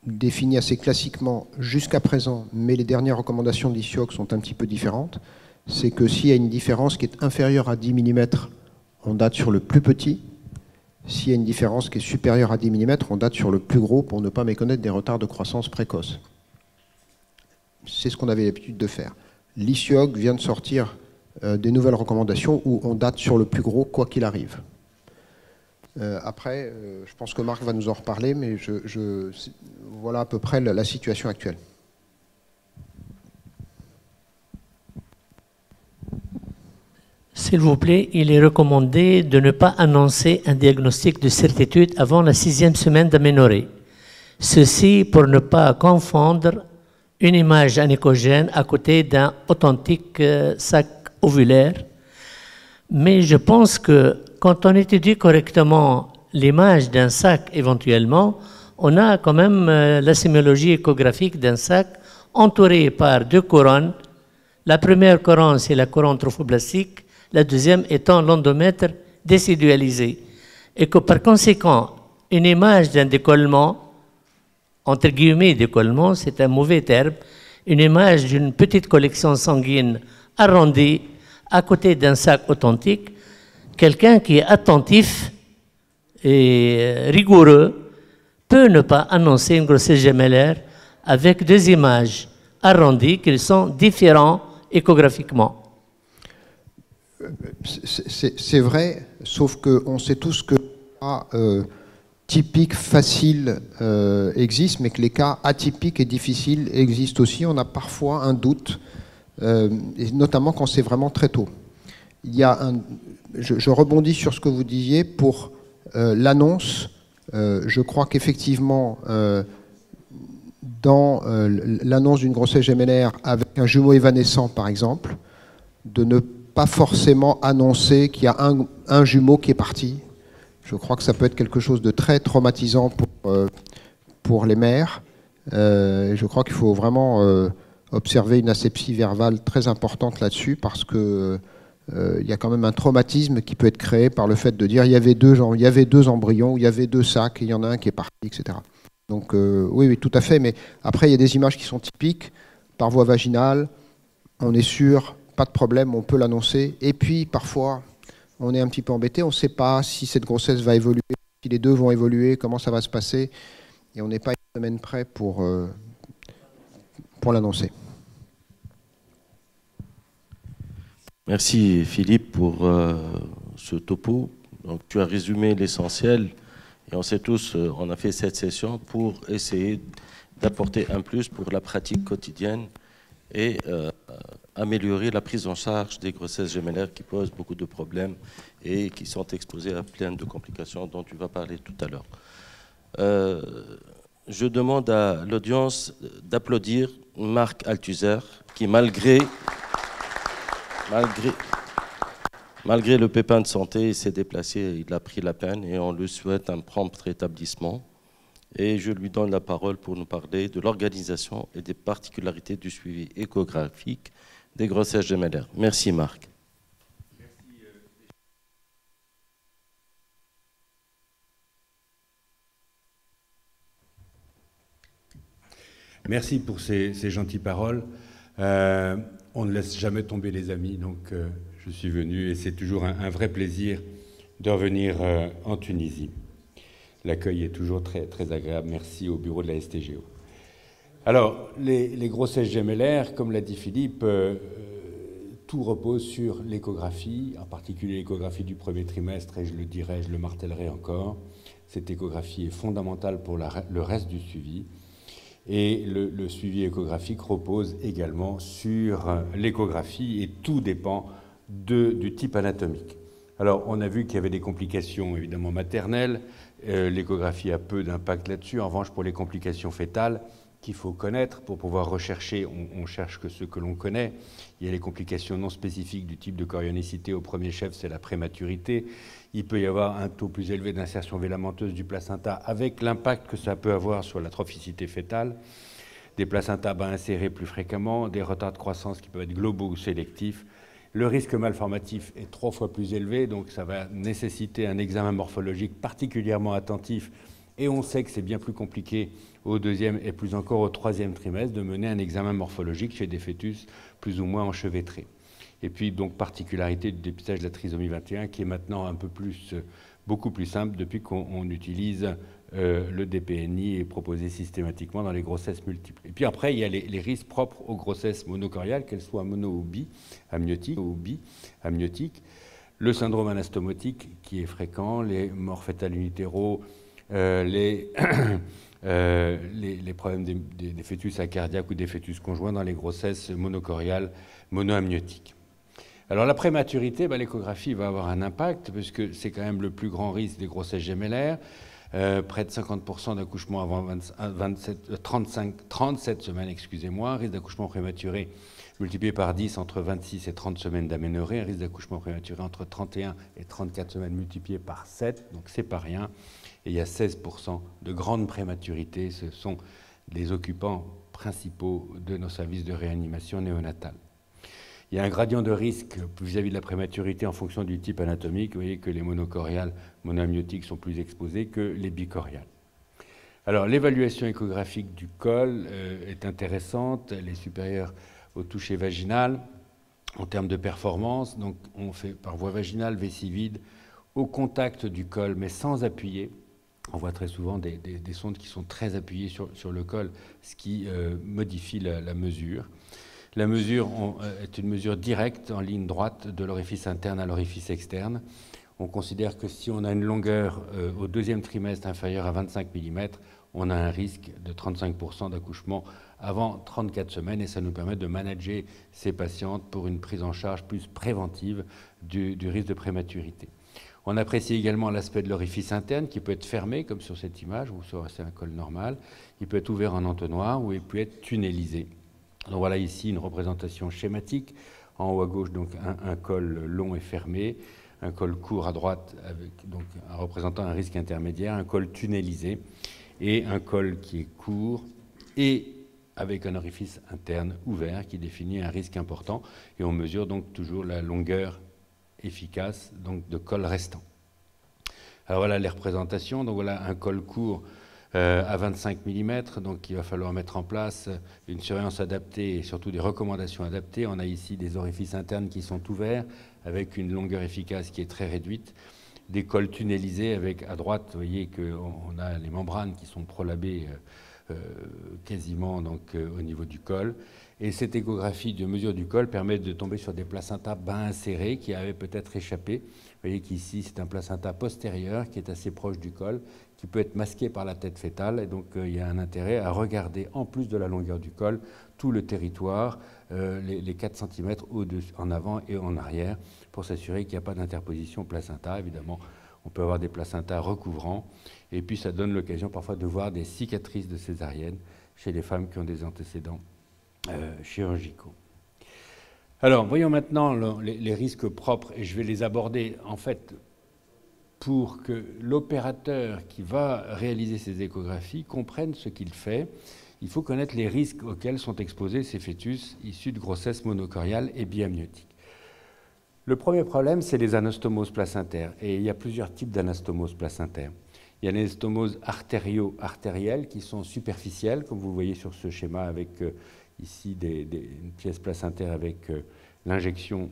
défini assez classiquement jusqu'à présent, mais les dernières recommandations d'ICIOG sont un petit peu différentes, c'est que s'il y a une différence qui est inférieure à 10 mm, on date sur le plus petit. S'il y a une différence qui est supérieure à 10 mm, on date sur le plus gros pour ne pas méconnaître des retards de croissance précoces. C'est ce qu'on avait l'habitude de faire. L'ICIOG vient de sortir des nouvelles recommandations où on date sur le plus gros quoi qu'il arrive. Après, je pense que Marc va nous en reparler, mais voilà à peu près la situation actuelle. S'il vous plaît, il est recommandé de ne pas annoncer un diagnostic de certitude avant la 6e semaine d'aménorrhée. Ceci pour ne pas confondre une image anéchogène à côté d'un authentique sac ovulaire. Mais je pense que quand on étudie correctement l'image d'un sac éventuellement, on a quand même la sémiologie échographique d'un sac entouré par deux couronnes. La première couronne, c'est la couronne trophoblastique, la deuxième étant l'endomètre décidualisé. Et que par conséquent, une image d'un décollement entre guillemets, d'écoulement, c'est un mauvais terme, une image d'une petite collection sanguine arrondie à côté d'un sac authentique. Quelqu'un qui est attentif et rigoureux peut ne pas annoncer une grossesse gémellaire avec deux images arrondies qui sont différentes échographiquement. C'est vrai, sauf qu'on sait tous que les cas typiques, faciles existent, mais que les cas atypiques et difficiles existent aussi. On a parfois un doute, et notamment quand c'est vraiment très tôt. Il y a je rebondis sur ce que vous disiez pour l'annonce. Je crois qu'effectivement, dans l'annonce d'une grossesse gémellaire avec un jumeau évanescent, par exemple, de ne pas forcément annoncer qu'il y a un jumeau qui est parti. Je crois que ça peut être quelque chose de très traumatisant pour les mères. Je crois qu'il faut vraiment observer une asepsie verbale très importante là-dessus, parce que il y a quand même un traumatisme qui peut être créé par le fait de dire il y avait deux embryons, il y avait deux sacs, et il y en a un qui est parti, etc. Donc oui, tout à fait. Mais après, il y a des images qui sont typiques, par voie vaginale, on est sûr, pas de problème, on peut l'annoncer. Et puis, parfois, on est un petit peu embêté, on ne sait pas si cette grossesse va évoluer, si les deux vont évoluer, comment ça va se passer. Et on n'est pas une semaine près pour l'annoncer. Merci Philippe pour ce topo. Donc, tu as résumé l'essentiel et on sait tous, on a fait cette session pour essayer d'apporter un plus pour la pratique quotidienne et améliorer la prise en charge des grossesses gémellaires qui posent beaucoup de problèmes et qui sont exposées à plein de complications dont tu vas parler tout à l'heure. Je demande à l'audience d'applaudir Marc Althusser qui, malgré le pépin de santé, il s'est déplacé, il a pris la peine et on lui souhaite un prompt rétablissement. Et je lui donne la parole pour nous parler de l'organisation et des particularités du suivi échographique des grossesses gémellaires. Merci Marc. Merci pour ces gentilles paroles. On ne laisse jamais tomber les amis, donc je suis venu et c'est toujours un vrai plaisir de revenir en Tunisie. L'accueil est toujours très, très agréable. Merci au bureau de la STGO. Alors, les grossesses gémellaires, comme l'a dit Philippe, tout repose sur l'échographie, en particulier l'échographie du premier trimestre, et je le dirai, je le martellerai encore. Cette échographie est fondamentale pour le reste du suivi. Et le suivi échographique repose également sur l'échographie et tout dépend du type anatomique. Alors, on a vu qu'il y avait des complications évidemment maternelles. L'échographie a peu d'impact là-dessus. En revanche, pour les complications fétales, qu'il faut connaître pour pouvoir rechercher, on cherche que ce que l'on connaît. Il y a les complications non spécifiques du type de chorionicité au premier chef, c'est la prématurité. Il peut y avoir un taux plus élevé d'insertion vélamenteuse du placenta avec l'impact que ça peut avoir sur la trophicité fétale. Des placentas bas insérés plus fréquemment, des retards de croissance qui peuvent être globaux ou sélectifs. Le risque malformatif est 3 fois plus élevé, donc ça va nécessiter un examen morphologique particulièrement attentif. Et on sait que c'est bien plus compliqué au 2e et plus encore au 3e trimestre de mener un examen morphologique chez des fœtus plus ou moins enchevêtrés. Et puis donc particularité du dépistage de la trisomie 21 qui est maintenant beaucoup plus simple depuis qu'on utilise le DPNI et proposé systématiquement dans les grossesses multiples. Et puis après, il y a les risques propres aux grossesses monocoriales, qu'elles soient mono ou bi-amniotiques. Le syndrome anastomotique qui est fréquent, les morts fétales in utero, les problèmes des fœtus acardiaques ou des fœtus conjoints dans les grossesses monocoriales monoamniotiques. Alors la prématurité, l'échographie va avoir un impact puisque c'est quand même le plus grand risque des grossesses gémellaires. Près de 50% d'accouchements avant 37 semaines, risque d'accouchement prématuré multiplié par 10 entre 26 et 30 semaines d'aménorrhée, un risque d'accouchement prématuré entre 31 et 34 semaines multiplié par 7, donc c'est pas rien. Et il y a 16% de grande prématurité, ce sont les occupants principaux de nos services de réanimation néonatale. Il y a un gradient de risque vis-à-vis de la prématurité en fonction du type anatomique. Vous voyez que les monocoriales monoamniotiques sont plus exposés que les bicoriales. Alors, l'évaluation échographique du col est intéressante. Elle est supérieure au toucher vaginal en termes de performance. Donc, on fait par voie vaginale, vessie vide, au contact du col, mais sans appuyer. On voit très souvent des sondes qui sont très appuyées sur le col, ce qui modifie la mesure. La mesure est une mesure directe en ligne droite de l'orifice interne à l'orifice externe. On considère que si on a une longueur au deuxième trimestre inférieure à 25 mm, on a un risque de 35% d'accouchement avant 34 semaines et ça nous permet de manager ces patientes pour une prise en charge plus préventive du risque de prématurité. On apprécie également l'aspect de l'orifice interne qui peut être fermé, comme sur cette image, où c'est un col normal. Il peut être ouvert en entonnoir ou il peut être tunnelisé. Donc voilà ici une représentation schématique. En haut à gauche, donc un col long et fermé, un col court à droite, donc représentant un risque intermédiaire, un col tunnelisé et un col qui est court et avec un orifice interne ouvert qui définit un risque important. Et on mesure donc toujours la longueur efficace donc de col restant. Alors voilà les représentations. Donc voilà un col court à 25 mm, donc il va falloir mettre en place une surveillance adaptée et surtout des recommandations adaptées. On a ici des orifices internes qui sont ouverts avec une longueur efficace qui est très réduite, des cols tunnelisés avec à droite, vous voyez qu'on a les membranes qui sont prolabées quasiment donc, au niveau du col. Et cette échographie de mesure du col permet de tomber sur des placentas bien insérés qui avaient peut-être échappé. Vous voyez qu'ici, c'est un placenta postérieur qui est assez proche du col, qui peut être masqué par la tête fœtale. Et donc, il y a un intérêt à regarder, en plus de la longueur du col, tout le territoire, les 4 cm en avant et en arrière, pour s'assurer qu'il n'y a pas d'interposition placenta. Évidemment, on peut avoir des placentas recouvrants. Et puis, ça donne l'occasion parfois de voir des cicatrices de césarienne chez les femmes qui ont des antécédents chirurgicaux. Alors, voyons maintenant les risques propres, et je vais les aborder en fait pour que l'opérateur qui va réaliser ces échographies comprenne ce qu'il fait. Il faut connaître les risques auxquels sont exposés ces fœtus issus de grossesse monocoriale et biamniotique. Le premier problème, c'est les anastomoses placentaires, et il y a plusieurs types d'anastomoses placentaires. Il y a les anastomoses artério-artérielles qui sont superficielles, comme vous voyez sur ce schéma avec ici une pièce placentaire avec l'injection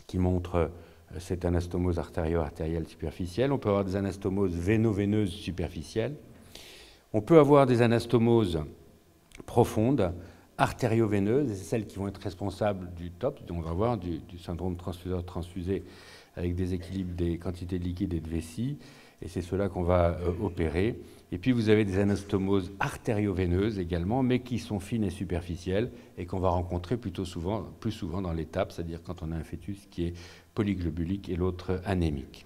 qui montre cette anastomose artério-artérielle superficielle. On peut avoir des anastomoses véno-veineuses superficielles. On peut avoir des anastomoses profondes, artério-veineuses, et c'est celles qui vont être responsables du TOPS, dont on va voir du syndrome transfuseur-transfusé avec déséquilibre des quantités de liquide et de vessie. Et c'est cela qu'on va opérer. Et puis vous avez des anastomoses artério-veineuses également, mais qui sont fines et superficielles et qu'on va rencontrer plus souvent dans l'étape, c'est-à-dire quand on a un fœtus qui est polyglobulique et l'autre anémique.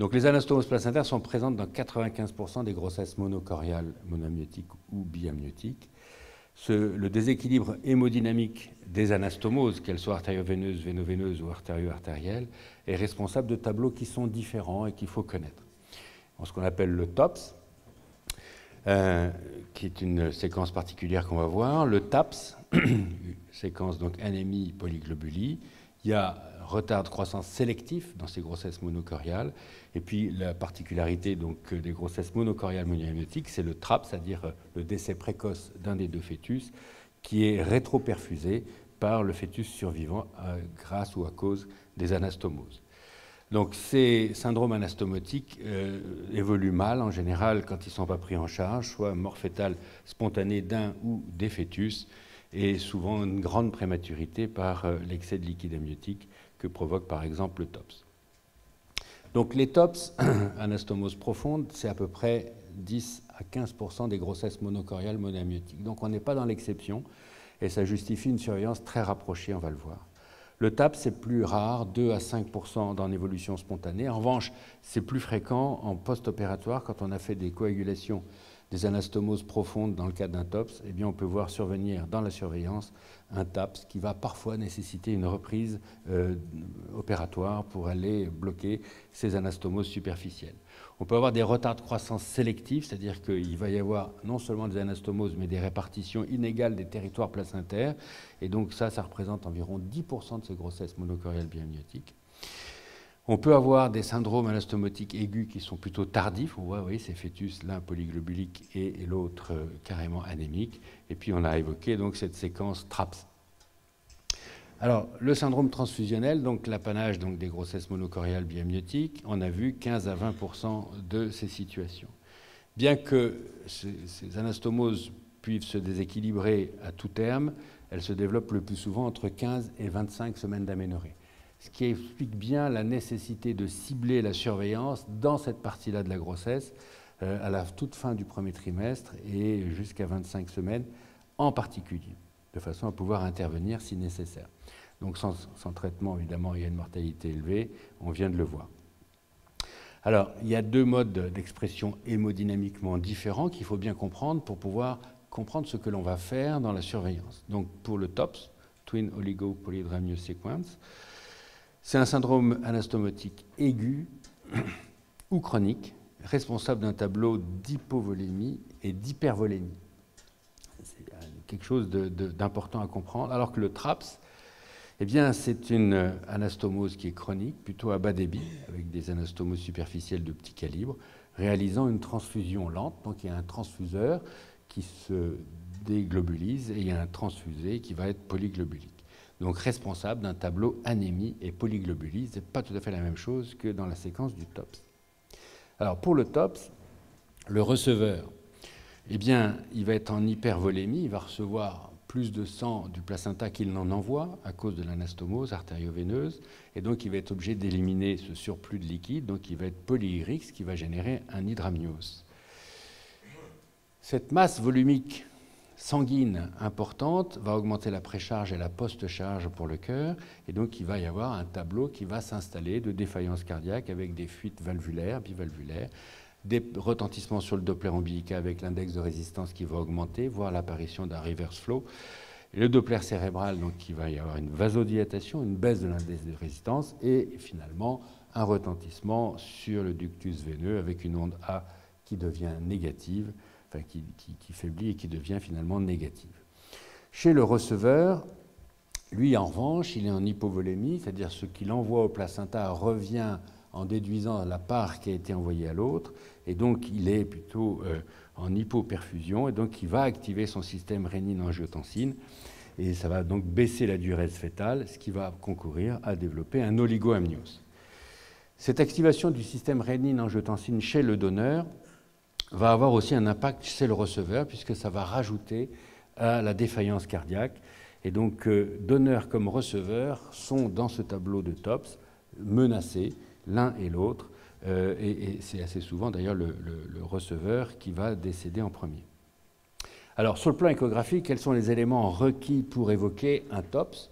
Donc les anastomoses placentaires sont présentes dans 95% des grossesses monocoriales, monoamniotiques ou biamniotiques. Le déséquilibre hémodynamique des anastomoses, qu'elles soient artério-veineuses, véno-veineuses ou artério-artérielles, est responsable de tableaux qui sont différents et qu'il faut connaître. Ce qu'on appelle le TOPS, qui est une séquence particulière qu'on va voir, le TAPS, séquence donc anémie, polyglobulie, il y a retard de croissance sélectif dans ces grossesses monocoriales, et puis la particularité donc, des grossesses monocoriales monoamniotiques, c'est le TRAP, c'est-à-dire le décès précoce d'un des deux fœtus, qui est rétroperfusé par le fœtus survivant grâce ou à cause des anastomoses. Donc ces syndromes anastomotiques évoluent mal en général quand ils ne sont pas pris en charge, soit mort fœtale spontanée d'un ou des fœtus, et souvent une grande prématurité par l'excès de liquide amniotique que provoque par exemple le TOPS. Donc les TOPS, anastomose profonde, c'est à peu près 10 à 15% des grossesses monocoriales monoamniotiques. Donc on n'est pas dans l'exception et ça justifie une surveillance très rapprochée, on va le voir. Le TAPS, c'est plus rare, 2 à 5% dans l'évolution spontanée. En revanche, c'est plus fréquent en post-opératoire quand on a fait des coagulations des anastomoses profondes dans le cadre d'un TOPS, eh bien on peut voir survenir dans la surveillance un TAPS qui va parfois nécessiter une reprise opératoire pour aller bloquer ces anastomoses superficielles. On peut avoir des retards de croissance sélectifs, c'est-à-dire qu'il va y avoir non seulement des anastomoses, mais des répartitions inégales des territoires placentaires, et donc ça représente environ 10% de ces grossesses monocoriales biamniotiques. On peut avoir des syndromes anastomotiques aigus qui sont plutôt tardifs. On voit, oui, ces fœtus, l'un polyglobulique et l'autre carrément anémique. Et puis on a évoqué donc cette séquence TRAPS. Alors, le syndrome transfusionnel, donc l'apanage des grossesses monocoriales biamniotiques, on a vu 15 à 20% de ces situations. Bien que ces anastomoses puissent se déséquilibrer à tout terme, elles se développent le plus souvent entre 15 et 25 semaines d'aménorrhée. Ce qui explique bien la nécessité de cibler la surveillance dans cette partie-là de la grossesse, à la toute fin du premier trimestre et jusqu'à 25 semaines en particulier, de façon à pouvoir intervenir si nécessaire. Donc sans traitement, évidemment, il y a une mortalité élevée, on vient de le voir. Alors, il y a deux modes d'expression hémodynamiquement différents qu'il faut bien comprendre pour pouvoir comprendre ce que l'on va faire dans la surveillance. Donc pour le TOPS, Twin Oligo Polydramnios Sequence, c'est un syndrome anastomotique aigu ou chronique, responsable d'un tableau d'hypovolémie et d'hypervolémie. C'est quelque chose d'important à comprendre. Alors que le TRAPS, eh bien, c'est une anastomose qui est chronique, plutôt à bas débit, avec des anastomoses superficielles de petit calibre, réalisant une transfusion lente. Donc il y a un transfuseur qui se déglobulise et il y a un transfusé qui va être polyglobulique. Donc responsable d'un tableau anémie et polyglobulie. Ce n'est pas tout à fait la même chose que dans la séquence du TOPS. Alors pour le TOPS, le receveur, eh bien, il va être en hypervolémie, il va recevoir plus de sang du placenta qu'il n'en envoie à cause de l'anastomose artério-veineuse, et donc il va être obligé d'éliminer ce surplus de liquide, donc il va être polyurique, ce qui va générer un hydramnios. Cette masse volumique sanguine importante va augmenter la précharge et la post-charge pour le cœur, et donc il va y avoir un tableau qui va s'installer de défaillance cardiaque avec des fuites valvulaires, bivalvulaires, des retentissements sur le Doppler ombilical avec l'index de résistance qui va augmenter, voire l'apparition d'un reverse flow. Et le Doppler cérébral, donc il va y avoir une vasodilatation, une baisse de l'index de résistance, et finalement un retentissement sur le ductus veineux avec une onde A qui devient négative, enfin, qui faiblit et qui devient finalement négative. Chez le receveur, lui en revanche, il est en hypovolémie, c'est-à-dire ce qu'il envoie au placenta revient en déduisant la part qui a été envoyée à l'autre, et donc il est plutôt en hypoperfusion, et donc il va activer son système rénine-angiotensine, et ça va donc baisser la diurèse fœtale, ce qui va concourir à développer un oligoamnios. Cette activation du système rénine-angiotensine chez le donneur va avoir aussi un impact chez le receveur, puisque ça va rajouter à la défaillance cardiaque. Et donc, donneur comme receveur sont dans ce tableau de TOPS menacés, l'un et l'autre, et c'est assez souvent d'ailleurs le receveur qui va décéder en premier. Alors, sur le plan échographique, quels sont les éléments requis pour évoquer un TOPS?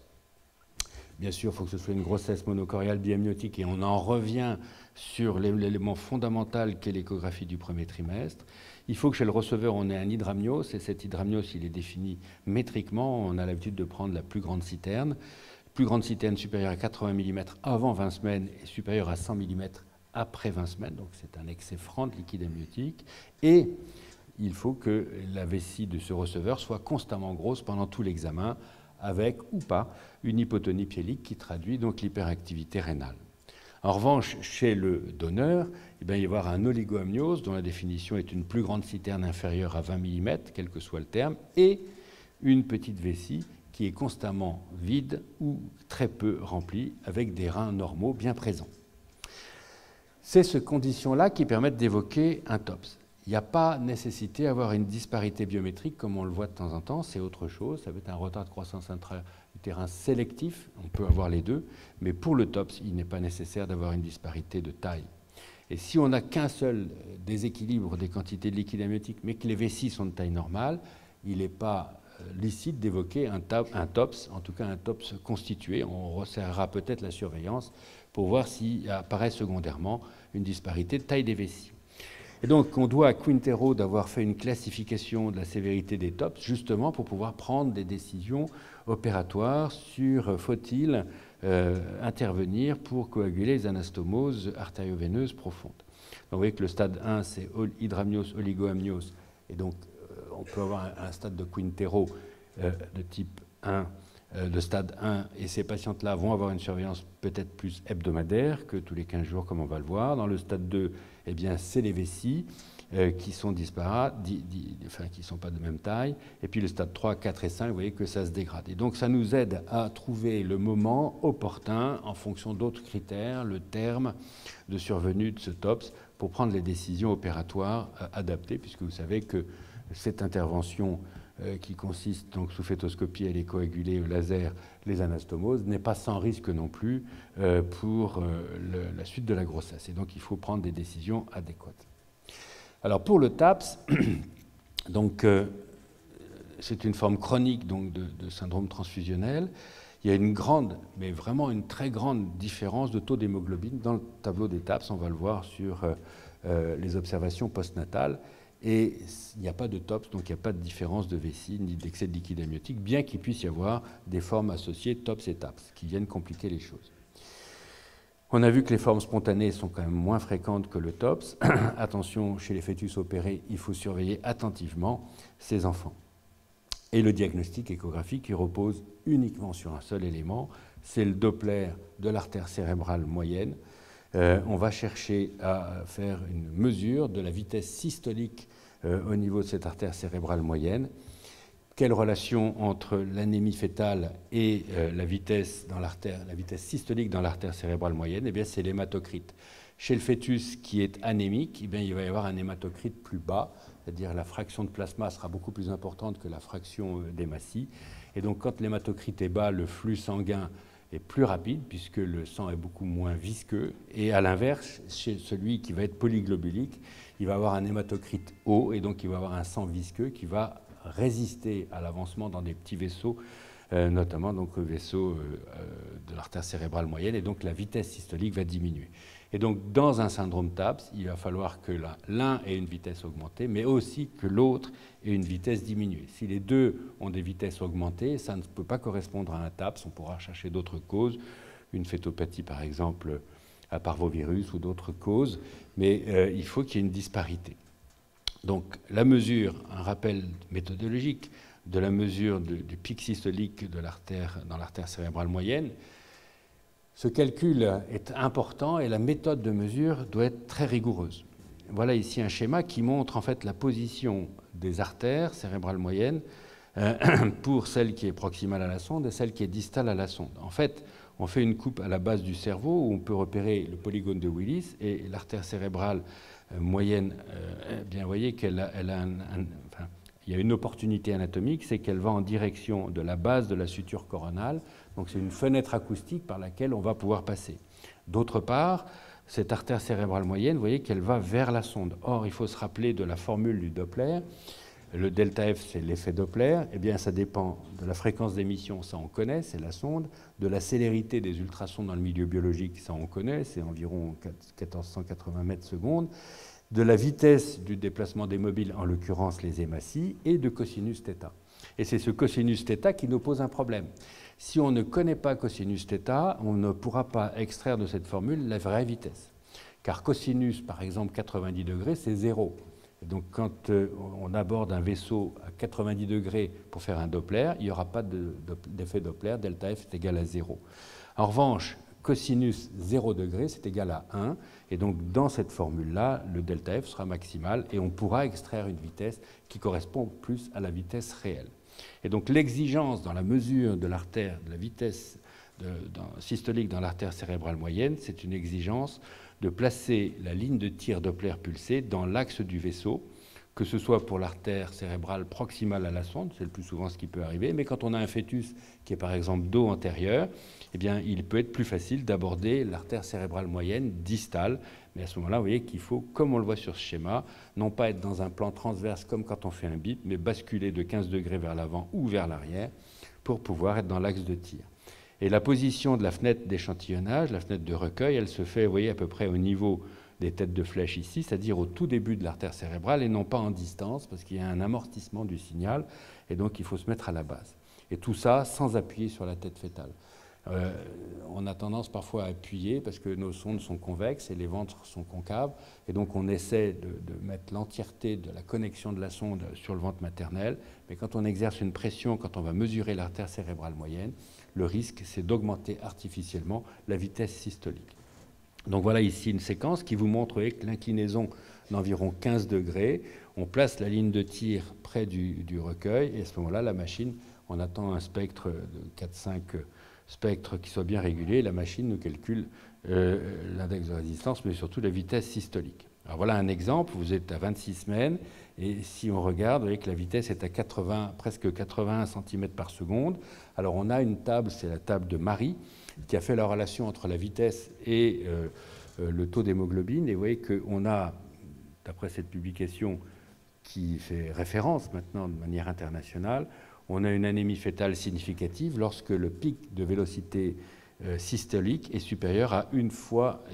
Bien sûr, il faut que ce soit une grossesse monocoriale biamniotique, et on en revient sur l'élément fondamental qu'est l'échographie du premier trimestre. Il faut que chez le receveur, on ait un hydramnios, et cet hydramnios, il est défini métriquement. On a l'habitude de prendre la plus grande citerne supérieure à 80 mm avant 20 semaines et supérieure à 100 mm après 20 semaines. Donc c'est un excès franc de liquide amniotique. Et il faut que la vessie de ce receveur soit constamment grosse pendant tout l'examen, avec ou pas une hypotonie piélique qui traduit donc l'hyperactivité rénale. En revanche, chez le donneur, il va y avoir un oligoamnios dont la définition est une plus grande citerne inférieure à 20 mm, quel que soit le terme, et une petite vessie qui est constamment vide ou très peu remplie, avec des reins normaux bien présents. C'est ces conditions-là qui permettent d'évoquer un TOPS. Il n'y a pas nécessité d'avoir une disparité biométrique comme on le voit de temps en temps, c'est autre chose, ça va être un retard de croissance intra-utérin sélectif, on peut avoir les deux, mais pour le TOPS, il n'est pas nécessaire d'avoir une disparité de taille. Et si on n'a qu'un seul déséquilibre des quantités de liquide amniotique, mais que les vessies sont de taille normale, il n'est pas licite d'évoquer un TOPS, en tout cas un TOPS constitué. On resserrera peut-être la surveillance pour voir s'il apparaît secondairement une disparité de taille des vessies. Et donc, on doit à Quintero d'avoir fait une classification de la sévérité des TOPS, justement pour pouvoir prendre des décisions opératoires sur faut-il intervenir pour coaguler les anastomoses artério-veineuses profondes. Donc, vous voyez que le stade 1, c'est hydramnios, oligoamnios, et donc on peut avoir un stade de Quintero de type 1 de stade 1, et ces patientes-là vont avoir une surveillance peut-être plus hebdomadaire que tous les 15 jours, comme on va le voir. Dans le stade 2, eh bien, c'est les vessies qui sont disparates, enfin, qui ne sont pas de même taille. Et puis le stade 3, 4 et 5, vous voyez que ça se dégrade. Et donc ça nous aide à trouver le moment opportun, en fonction d'autres critères, le terme de survenue de ce TOPS, pour prendre les décisions opératoires adaptées, puisque vous savez que cette intervention qui consiste donc sous fétoscopie à les coaguler au laser les anastomoses n'est pas sans risque non plus pour la suite de la grossesse. Et donc il faut prendre des décisions adéquates. Alors pour le TAPS, donc c'est une forme chronique donc de syndrome transfusionnel. Il y a une grande, mais vraiment une très grande différence de taux d'hémoglobine dans le tableau des TAPS. On va le voir sur les observations postnatales. Et il n'y a pas de TOPS, donc il n'y a pas de différence de vessie ni d'excès de liquide amniotique, bien qu'il puisse y avoir des formes associées TOPS et TAPS qui viennent compliquer les choses. On a vu que les formes spontanées sont quand même moins fréquentes que le TOPS. Attention, chez les fœtus opérés, il faut surveiller attentivement ces enfants. Et le diagnostic échographique qui repose uniquement sur un seul élément, c'est le Doppler de l'artère cérébrale moyenne. On va chercher à faire une mesure de la vitesse systolique au niveau de cette artère cérébrale moyenne. Quelle relation entre l'anémie fœtale et la vitesse systolique dans l'artère cérébrale moyenne? Eh bien, c'est l'hématocrite. Chez le fœtus qui est anémique, eh bien, il va y avoir un hématocrite plus bas, c'est-à-dire la fraction de plasma sera beaucoup plus importante que la fraction d'hématie. Et donc, quand l'hématocrite est bas, le flux sanguin est plus rapide puisque le sang est beaucoup moins visqueux. Et à l'inverse, chez celui qui va être polyglobulique, il va avoir un hématocrite haut et donc il va avoir un sang visqueux qui va résister à l'avancement dans des petits vaisseaux, notamment donc vaisseaux de l'artère cérébrale moyenne, et donc la vitesse systolique va diminuer. Et donc dans un syndrome TAPS, il va falloir que l'un ait une vitesse augmentée, mais aussi que l'autre ait une vitesse diminuée. Si les deux ont des vitesses augmentées, ça ne peut pas correspondre à un TAPS, on pourra chercher d'autres causes, une fétopathie par exemple à parvovirus ou d'autres causes, mais il faut qu'il y ait une disparité. Donc la mesure, un rappel méthodologique de la mesure du pic systolique de dans l'artère cérébrale moyenne, ce calcul est important et la méthode de mesure doit être très rigoureuse. Voilà ici un schéma qui montre en fait la position des artères cérébrales moyennes pour celle qui est proximale à la sonde et celle qui est distale à la sonde. En fait, on fait une coupe à la base du cerveau où on peut repérer le polygone de Willis et l'artère cérébrale moyenne, bien vous voyez qu'elle a, il y a une opportunité anatomique, c'est qu'elle va en direction de la base de la suture coronale, donc c'est une fenêtre acoustique par laquelle on va pouvoir passer. D'autre part, cette artère cérébrale moyenne, vous voyez qu'elle va vers la sonde. Or, il faut se rappeler de la formule du Doppler. Le delta F, c'est l'effet Doppler. Eh bien, ça dépend de la fréquence d'émission, ça on connaît, c'est la sonde. De la célérité des ultrasons dans le milieu biologique, ça on connaît, c'est environ 1480 mètres secondes. De la vitesse du déplacement des mobiles, en l'occurrence les hématies, et de cosinus θ. Et c'est ce cosinus θ qui nous pose un problème. Si on ne connaît pas cosinus θ, on ne pourra pas extraire de cette formule la vraie vitesse. Car cosinus, par exemple, 90 degrés, c'est 0. Et donc quand on aborde un vaisseau à 90 degrés pour faire un Doppler, il n'y aura pas d'effet Doppler, delta F est égal à 0. En revanche, cosinus 0 degré, c'est égal à 1. Et donc, dans cette formule-là, le delta F sera maximal et on pourra extraire une vitesse qui correspond plus à la vitesse réelle. Et donc, l'exigence dans la mesure de l'artère, de la vitesse systolique dans l'artère cérébrale moyenne, c'est une exigence de placer la ligne de tir Doppler pulsée dans l'axe du vaisseau, que ce soit pour l'artère cérébrale proximale à la sonde, c'est le plus souvent ce qui peut arriver, mais quand on a un fœtus qui est par exemple dos antérieur, eh bien, il peut être plus facile d'aborder l'artère cérébrale moyenne distale. Mais à ce moment-là, vous voyez qu'il faut, comme on le voit sur ce schéma, non pas être dans un plan transverse comme quand on fait un bip, mais basculer de 15 degrés vers l'avant ou vers l'arrière pour pouvoir être dans l'axe de tir. Et la position de la fenêtre d'échantillonnage, la fenêtre de recueil, elle se fait, vous voyez, à peu près au niveau des têtes de flèche ici, c'est-à-dire au tout début de l'artère cérébrale et non pas en distance, parce qu'il y a un amortissement du signal, et donc il faut se mettre à la base. Et tout ça sans appuyer sur la tête fœtale. On a tendance parfois à appuyer parce que nos sondes sont convexes et les ventres sont concaves. Et donc on essaie de mettre l'entièreté de la connexion de la sonde sur le ventre maternel. Mais quand on exerce une pression, quand on va mesurer l'artère cérébrale moyenne, le risque, c'est d'augmenter artificiellement la vitesse systolique. Donc voilà ici une séquence qui vous montre avec l'inclinaison d'environ 15 degrés. On place la ligne de tir près du recueil et à ce moment-là, la machine, on attend un spectre de 4-5 spectres qui soit bien régulé. La machine nous calcule l'index de résistance, mais surtout la vitesse systolique. Alors voilà un exemple, vous êtes à 26 semaines, et si on regarde, vous voyez que la vitesse est à presque 81 cm par seconde. Alors on a une table, c'est la table de Marie, qui a fait la relation entre la vitesse et le taux d'hémoglobine, et vous voyez qu'on a, d'après cette publication qui fait référence maintenant de manière internationale, on a une anémie fœtale significative lorsque le pic de vélocité systolique est supérieur à 1,5 fois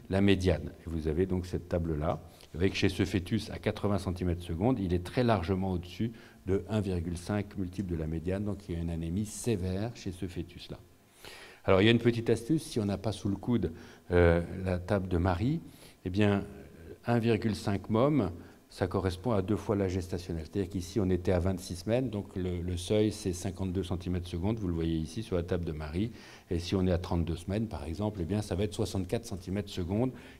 la médiane. Et vous avez donc cette table-là, avec chez ce fœtus à 80 cm/s, il est très largement au-dessus de 1,5 multiple de la médiane, donc il y a une anémie sévère chez ce fœtus-là. Alors il y a une petite astuce, si on n'a pas sous le coude la table de Marie, eh bien 1,5 mom, ça correspond à 2 fois la gestationnelle. C'est-à-dire qu'ici, on était à 26 semaines, donc le seuil, c'est 52 cm/s, vous le voyez ici sur la table de Marie. Et si on est à 32 semaines, par exemple, eh bien, ça va être 64 cm/s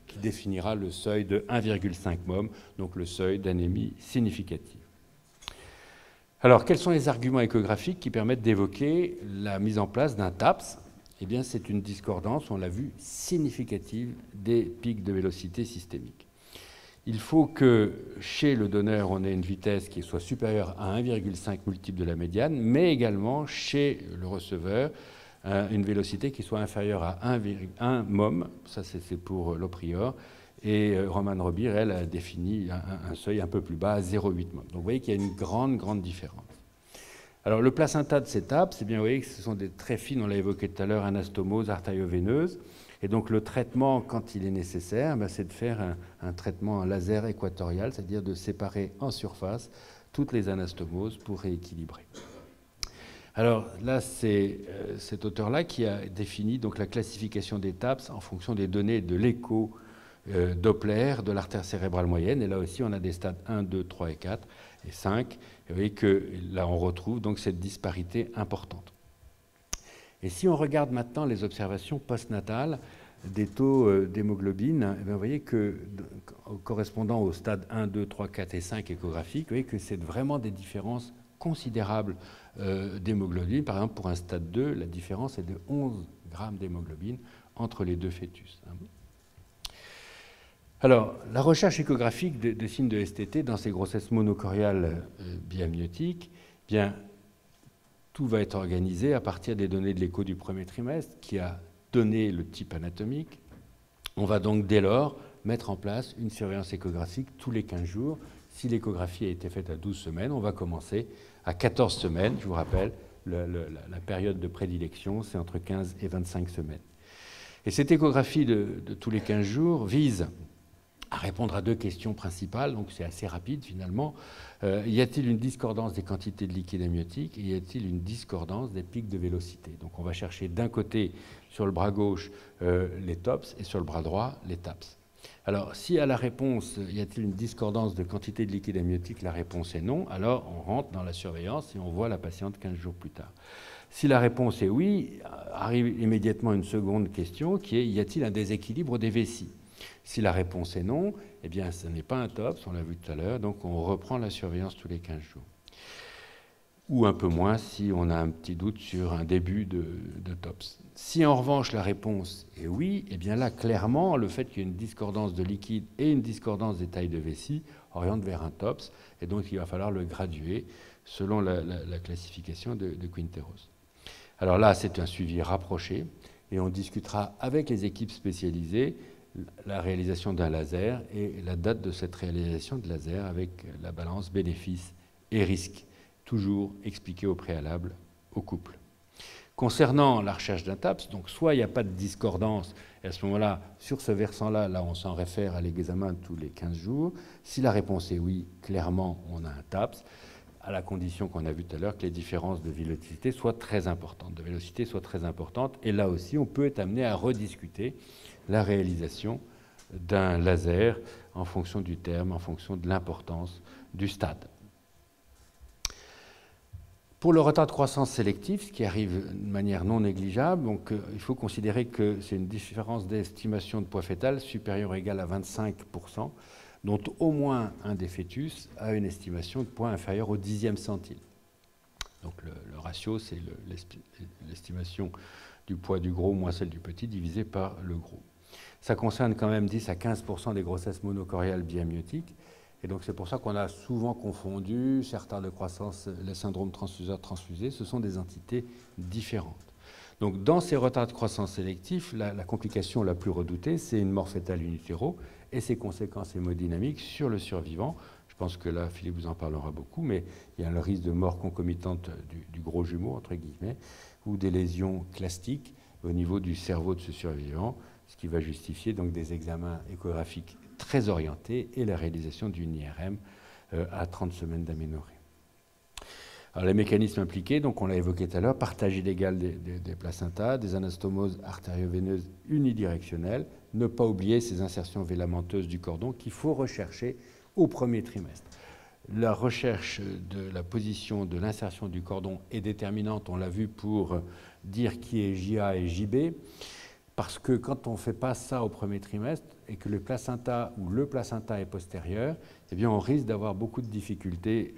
qui définira le seuil de 1,5 mom, donc le seuil d'anémie significative. Alors, quels sont les arguments échographiques qui permettent d'évoquer la mise en place d'un TAPS? Eh bien, c'est une discordance, on l'a vu, significative des pics de vélocité systémique. Il faut que chez le donneur, on ait une vitesse qui soit supérieure à 1,5 multiple de la médiane, mais également chez le receveur, une vélocité qui soit inférieure à 1 mom, ça c'est pour l'Oprior, et Romane Robir, elle, a défini un seuil un peu plus bas, à 0,8 mom. Donc vous voyez qu'il y a une grande différence. Alors le placenta de ces TAPS, c'est bien, vous voyez que ce sont des très fines, on l'a évoqué tout à l'heure, anastomoses artério-veineuses. Et donc le traitement, quand il est nécessaire, c'est de faire un traitement en laser équatorial, c'est-à-dire de séparer en surface toutes les anastomoses pour rééquilibrer. Alors là, c'est cet auteur-là qui a défini donc, la classification des TAPS en fonction des données de l'écho Doppler de l'artère cérébrale moyenne. Et là aussi, on a des stades 1, 2, 3 et 4 et 5. Et vous voyez que là, on retrouve donc cette disparité importante. Et si on regarde maintenant les observations postnatales des taux d'hémoglobine, vous voyez que, correspondant au stade 1, 2, 3, 4 et 5 échographiques, vous voyez que c'est vraiment des différences considérables d'hémoglobine. Par exemple, pour un stade 2, la différence est de 11 grammes d'hémoglobine entre les deux fœtus. Alors, la recherche échographique de signes de STT dans ces grossesses monocoriales biamniotiques, bien, tout va être organisé à partir des données de l'écho du premier trimestre qui a donné le type anatomique. On va donc dès lors mettre en place une surveillance échographique tous les 15 jours. Si l'échographie a été faite à 12 semaines, on va commencer à 14 semaines. Je vous rappelle, la période de prédilection, c'est entre 15 et 25 semaines. Et cette échographie de tous les 15 jours vise à répondre à deux questions principales, donc c'est assez rapide finalement. Y a-t-il une discordance des quantités de liquide amniotique et y a-t-il une discordance des pics de vélocité? Donc on va chercher d'un côté sur le bras gauche les TOPS et sur le bras droit les TAPS. Alors si à la réponse y a-t-il une discordance de quantité de liquide amniotique, la réponse est non, alors on rentre dans la surveillance et on voit la patiente 15 jours plus tard. Si la réponse est oui, arrive immédiatement une seconde question qui est y a-t-il un déséquilibre des vessies? Si la réponse est non, eh bien, ce n'est pas un TOPS, on l'a vu tout à l'heure, donc on reprend la surveillance tous les 15 jours. Ou un peu moins si on a un petit doute sur un début de TOPS. Si en revanche la réponse est oui, eh bien là, clairement, le fait qu'il y ait une discordance de liquide et une discordance des tailles de vessie oriente vers un TOPS, et donc il va falloir le graduer selon la classification de Quinteros. Alors là, c'est un suivi rapproché, et on discutera avec les équipes spécialisées la réalisation d'un laser et la date de cette réalisation de laser avec la balance bénéfice et risque, toujours expliquée au préalable au couple. Concernant la recherche d'un TAPS, donc soit il n'y a pas de discordance, et à ce moment-là, sur ce versant-là, là, on s'en réfère à l'examen tous les 15 jours. Si la réponse est oui, clairement, on a un TAPS. à la condition qu'on a vu tout à l'heure que les différences de vélocité soient très importantes. Et là aussi, on peut être amené à rediscuter la réalisation d'un laser en fonction du terme, en fonction de l'importance du stade. Pour le retard de croissance sélectif, ce qui arrive de manière non négligeable, donc, il faut considérer que c'est une différence d'estimation de poids fœtal supérieure ou égale à 25%, dont au moins un des fœtus a une estimation de poids inférieure au 10e centile. Donc le ratio, c'est l'estimation du poids du gros moins celle du petit divisé par le gros. Ça concerne quand même 10 à 15% des grossesses monocoriales biamniotiques. Et donc c'est pour ça qu'on a souvent confondu ces retards de croissance, les syndromes transfuseur-transfusé, ce sont des entités différentes. Donc dans ces retards de croissance sélectifs, la complication la plus redoutée, c'est une mort fœtale in utero et ses conséquences hémodynamiques sur le survivant. Je pense que là, Philippe vous en parlera beaucoup, mais il y a le risque de mort concomitante du gros jumeau, entre guillemets, ou des lésions clastiques au niveau du cerveau de ce survivant, ce qui va justifier donc des examens échographiques très orientés et la réalisation d'une IRM à 30 semaines d'aménorrhée. Alors les mécanismes impliqués, donc on l'a évoqué tout à l'heure, partage illégal des placentas, des anastomoses artério-veineuses unidirectionnelles, ne pas oublier ces insertions vélamenteuses du cordon qu'il faut rechercher au premier trimestre. La recherche de la position de l'insertion du cordon est déterminante, on l'a vu, pour dire qui est JA et JB, parce que quand on ne fait pas ça au premier trimestre et que le placenta est postérieur, eh bien on risque d'avoir beaucoup de difficultés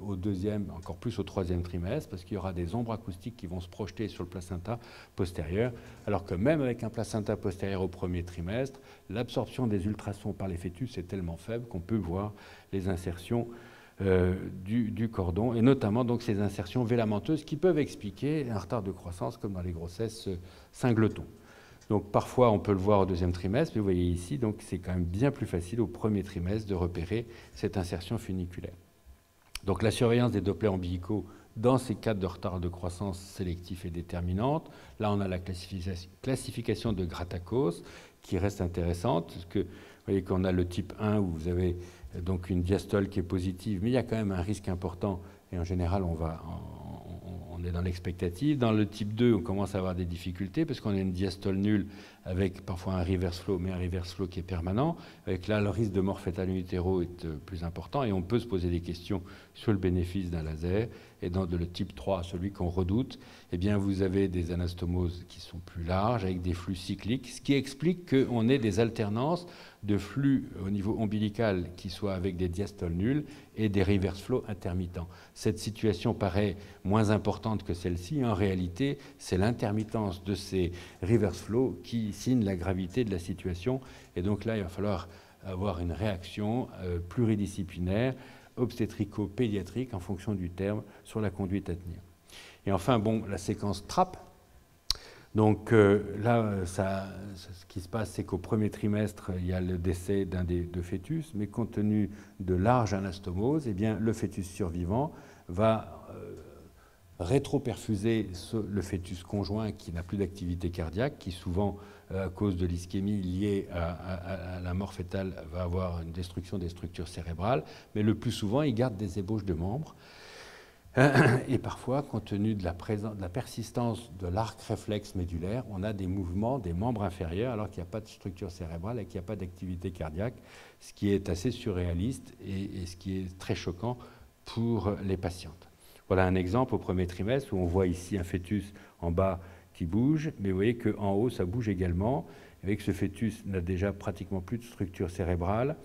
au deuxième, encore plus au troisième trimestre, parce qu'il y aura des ombres acoustiques qui vont se projeter sur le placenta postérieur, alors que même avec un placenta postérieur au premier trimestre, l'absorption des ultrasons par les fœtus est tellement faible qu'on peut voir les insertions du cordon, et notamment donc ces insertions vélamenteuses qui peuvent expliquer un retard de croissance comme dans les grossesses singletons. Donc parfois on peut le voir au deuxième trimestre, mais vous voyez ici, donc c'est quand même bien plus facile au premier trimestre de repérer cette insertion funiculaire. Donc la surveillance des Dopplers ombilicaux dans ces cas de retard de croissance sélectif est déterminante. Là on a la classification de Grattakos qui reste intéressante, parce que vous voyez qu'on a le type 1 où vous avez donc une diastole qui est positive, mais il y a quand même un risque important, et en général on est dans l'expectative. Dans le type 2, on commence à avoir des difficultés parce qu'on a une diastole nulle avec parfois un reverse flow, mais un reverse flow qui est permanent. Avec là, le risque de mort fœtale in utero est plus important et on peut se poser des questions sur le bénéfice d'un laser. Et dans le type 3, celui qu'on redoute, eh bien, vous avez des anastomoses qui sont plus larges avec des flux cycliques, ce qui explique qu'on ait des alternances de flux au niveau ombilical qui soient avec des diastoles nulles et des reverse flow intermittents. Cette situation paraît moins importante que celle-ci. En réalité, c'est l'intermittence de ces reverse flow qui signe la gravité de la situation. Et donc là, il va falloir avoir une réaction pluridisciplinaire, obstétrico-pédiatrique en fonction du terme sur la conduite à tenir. Et enfin, bon, la séquence TRAP. Donc là, ce qui se passe, c'est qu'au premier trimestre, il y a le décès d'un des deux fœtus, mais compte tenu de larges anastomoses, eh bien, le fœtus survivant va rétroperfuser le fœtus conjoint qui n'a plus d'activité cardiaque, qui souvent, à cause de l'ischémie liée à la mort fœtale, va avoir une destruction des structures cérébrales, mais le plus souvent, il garde des ébauches de membres. Et parfois, compte tenu de la persistance de l'arc réflexe médulaire, on a des mouvements des membres inférieurs alors qu'il n'y a pas de structure cérébrale et qu'il n'y a pas d'activité cardiaque, ce qui est assez surréaliste et ce qui est très choquant pour les patientes. Voilà un exemple au premier trimestre où on voit ici un fœtus en bas qui bouge, mais vous voyez qu'en haut, ça bouge également. Avec ce fœtus n'a déjà pratiquement plus de structure cérébrale.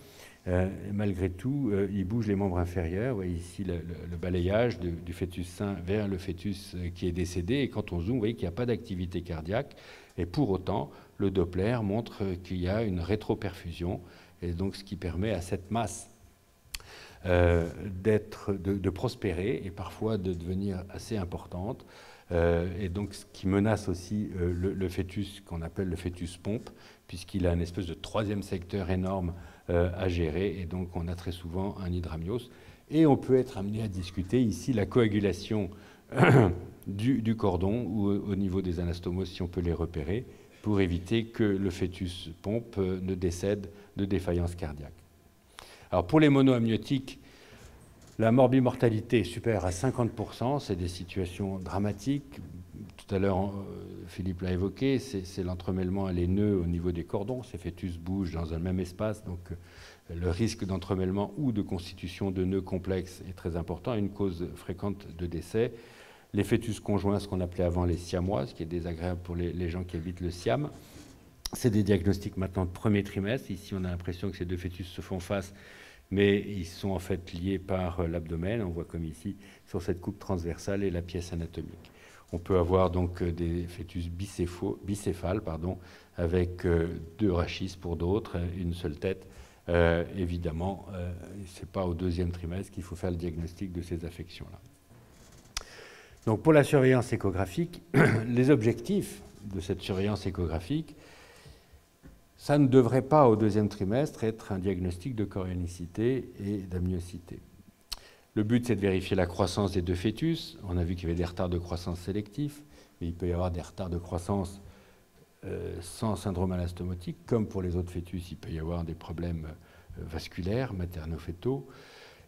Malgré tout, il bouge les membres inférieurs. Vous voyez ici le balayage du fœtus sain vers le fœtus qui est décédé. Et quand on zoome, vous voyez qu'il n'y a pas d'activité cardiaque. Et pour autant, le Doppler montre qu'il y a une rétroperfusion. Et donc, ce qui permet à cette masse de prospérer et parfois de devenir assez importante. Et donc, ce qui menace aussi le fœtus qu'on appelle le fœtus pompe, puisqu'il a une espèce de troisième secteur énorme à gérer, et donc on a très souvent un hydramios. Et on peut être amené à discuter ici la coagulation du cordon ou au niveau des anastomoses, si on peut les repérer, pour éviter que le fœtus pompe ne décède de défaillance cardiaque. Alors pour les monoamniotiques, La morbimortalité est supérieure à 50%, c'est des situations dramatiques. Tout à l'heure, Philippe l'a évoqué, c'est l'entremêlement et les nœuds au niveau des cordons. Ces fœtus bougent dans un même espace, donc le risque d'entremêlement ou de constitution de nœuds complexes est très important, une cause fréquente de décès. Les fœtus conjoints, ce qu'on appelait avant les siamois, ce qui est désagréable pour les gens qui habitent le Siam. C'est des diagnostics maintenant de premier trimestre. Ici, on a l'impression que ces deux fœtus se font face, mais ils sont en fait liés par l'abdomen. On voit comme ici, sur cette coupe transversale et la pièce anatomique. On peut avoir donc des fœtus bicéphales, avec deux rachis pour d'autres, une seule tête. Évidemment, ce n'est pas au deuxième trimestre qu'il faut faire le diagnostic de ces affections-là. Donc pour la surveillance échographique, les objectifs de cette surveillance échographique, ça ne devrait pas au deuxième trimestre être un diagnostic de chorionicité et d'amniocité. Le but, c'est de vérifier la croissance des deux fœtus. On a vu qu'il y avait des retards de croissance sélectifs, mais il peut y avoir des retards de croissance sans syndrome anastomotique, comme pour les autres fœtus, il peut y avoir des problèmes vasculaires, materno-fœtaux.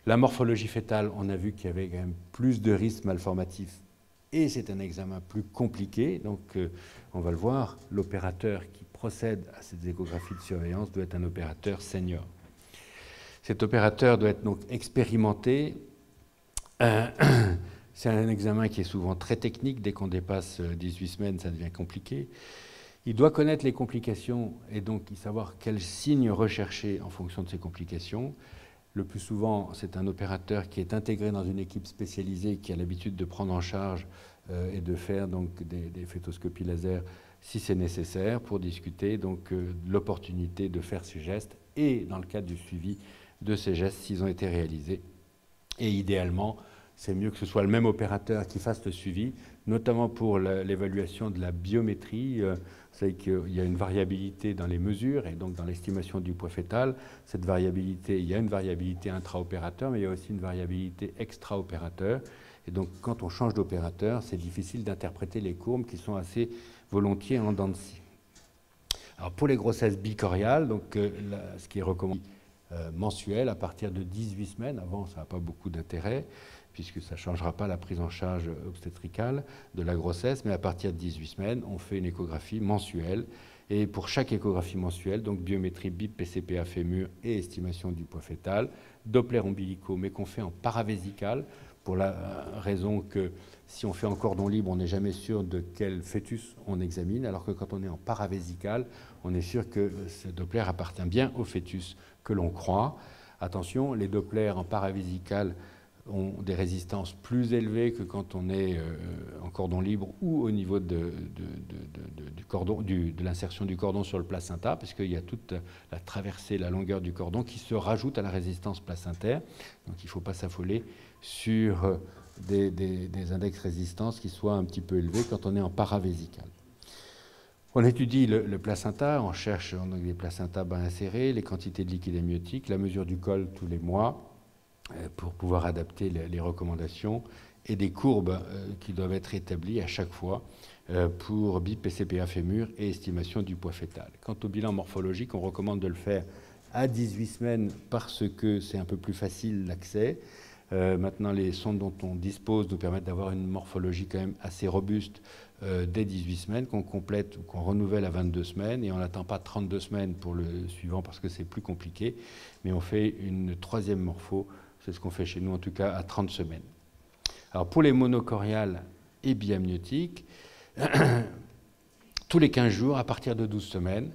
La morphologie fœtale, on a vu qu'il y avait quand même plus de risques malformatifs et c'est un examen plus compliqué. Donc, on va le voir, l'opérateur qui procède à ces échographies de surveillance doit être un opérateur senior. Cet opérateur doit être donc expérimenté. C'est un examen qui est souvent très technique. Dès qu'on dépasse 18 semaines, ça devient compliqué. Il doit connaître les complications et donc savoir quels signes rechercher en fonction de ces complications. Le plus souvent, c'est un opérateur qui est intégré dans une équipe spécialisée qui a l'habitude de prendre en charge et de faire donc des fœtoscopies laser si c'est nécessaire pour discuter donc l'opportunité de faire ces gestes et dans le cadre du suivi de ces gestes s'ils ont été réalisés. Et idéalement, c'est mieux que ce soit le même opérateur qui fasse le suivi, notamment pour l'évaluation de la biométrie. Vous savez qu'il y a une variabilité dans les mesures et donc dans l'estimation du poids fœtal. Cette variabilité, il y a une variabilité intra-opérateur, mais il y a aussi une variabilité extra-opérateur. Et donc, quand on change d'opérateur, c'est difficile d'interpréter les courbes qui sont assez volontiers en dents de scie. Alors, pour les grossesses bicoriales, donc, ce qui est recommandé mensuel à partir de 18 semaines, avant ça n'a pas beaucoup d'intérêt, puisque ça ne changera pas la prise en charge obstétricale de la grossesse, mais à partir de 18 semaines, on fait une échographie mensuelle. Et pour chaque échographie mensuelle, donc biométrie BIP, PCPA fémur et estimation du poids fœtal, Doppler ombilicaux, mais qu'on fait en paravésical, pour la raison que si on fait en cordon libre, on n'est jamais sûr de quel fœtus on examine, alors que quand on est en paravésical, on est sûr que ce Doppler appartient bien au fœtus que l'on croit. Attention, les Dopplers en paravésical ont des résistances plus élevées que quand on est en cordon libre ou au niveau de l'insertion du cordon sur le placenta, parce qu'il y a toute la traversée, la longueur du cordon qui se rajoute à la résistance placentaire. Donc il ne faut pas s'affoler sur des index résistance qui soient un petit peu élevés quand on est en paravésical. On étudie le placenta, on cherche donc des placentas bas insérés, les quantités de liquide amniotique, la mesure du col tous les mois, pour pouvoir adapter les recommandations et des courbes qui doivent être établies à chaque fois pour BIP, PCPA fémur et estimation du poids fœtal. Quant au bilan morphologique, on recommande de le faire à 18 semaines parce que c'est un peu plus facile l'accès. Maintenant, les sondes dont on dispose nous permettent d'avoir une morphologie quand même assez robuste dès 18 semaines, qu'on complète ou qu'on renouvelle à 22 semaines, et on n'attend pas 32 semaines pour le suivant parce que c'est plus compliqué, mais on fait une troisième morpho. C'est ce qu'on fait chez nous, en tout cas, à 30 semaines. Alors, pour les monocoriales et biamniotiques, tous les 15 jours, à partir de 12 semaines,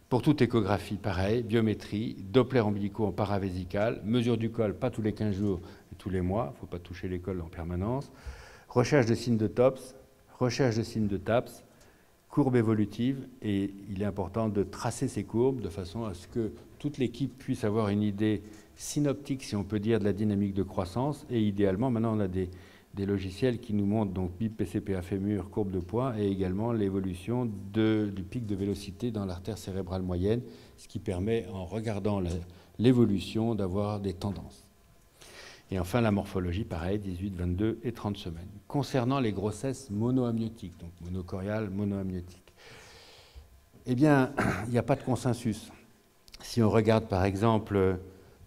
pour toute échographie, pareil, biométrie, Doppler ombilicaux en paravésical, mesure du col, pas tous les 15 jours, mais tous les mois, il ne faut pas toucher les cols en permanence, recherche de signes de TOPS, recherche de signes de TAPS, courbe évolutive, et il est important de tracer ces courbes de façon à ce que toute l'équipe puisse avoir une idée synoptique, si on peut dire, de la dynamique de croissance. Et idéalement, maintenant, on a des logiciels qui nous montrent donc BIP, PCPA fémur, courbe de poids, et également l'évolution du pic de vélocité dans l'artère cérébrale moyenne, ce qui permet, en regardant l'évolution, d'avoir des tendances. Et enfin, la morphologie, pareil, 18, 22 et 30 semaines. Concernant les grossesses monoamniotiques, donc monocoriales, monoamniotiques, eh bien, il n'y a pas de consensus. Si on regarde, par exemple,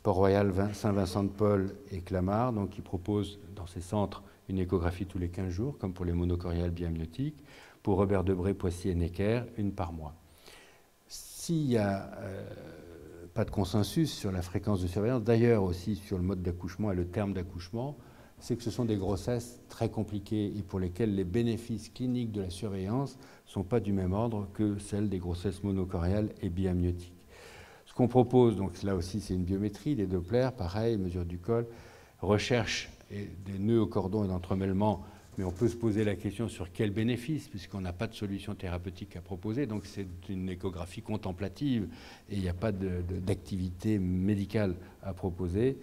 Port-Royal, Saint-Vincent-de-Paul et Clamart, donc qui proposent dans ces centres une échographie tous les 15 jours, comme pour les monocoriales biamniotiques. Pour Robert Debré, Poissy et Necker, une par mois. S'il n'y a pas de consensus sur la fréquence de surveillance, d'ailleurs aussi sur le mode d'accouchement et le terme d'accouchement, c'est que ce sont des grossesses très compliquées et pour lesquelles les bénéfices cliniques de la surveillance ne sont pas du même ordre que celles des grossesses monocoriales et biamniotiques. Ce qu'on propose, donc là aussi c'est une biométrie, des Doppler, pareil, mesure du col, recherche des nœuds au cordon et d'entremêlement, mais on peut se poser la question sur quel bénéfice, puisqu'on n'a pas de solution thérapeutique à proposer, donc c'est une échographie contemplative et il n'y a pas d'activité médicale à proposer,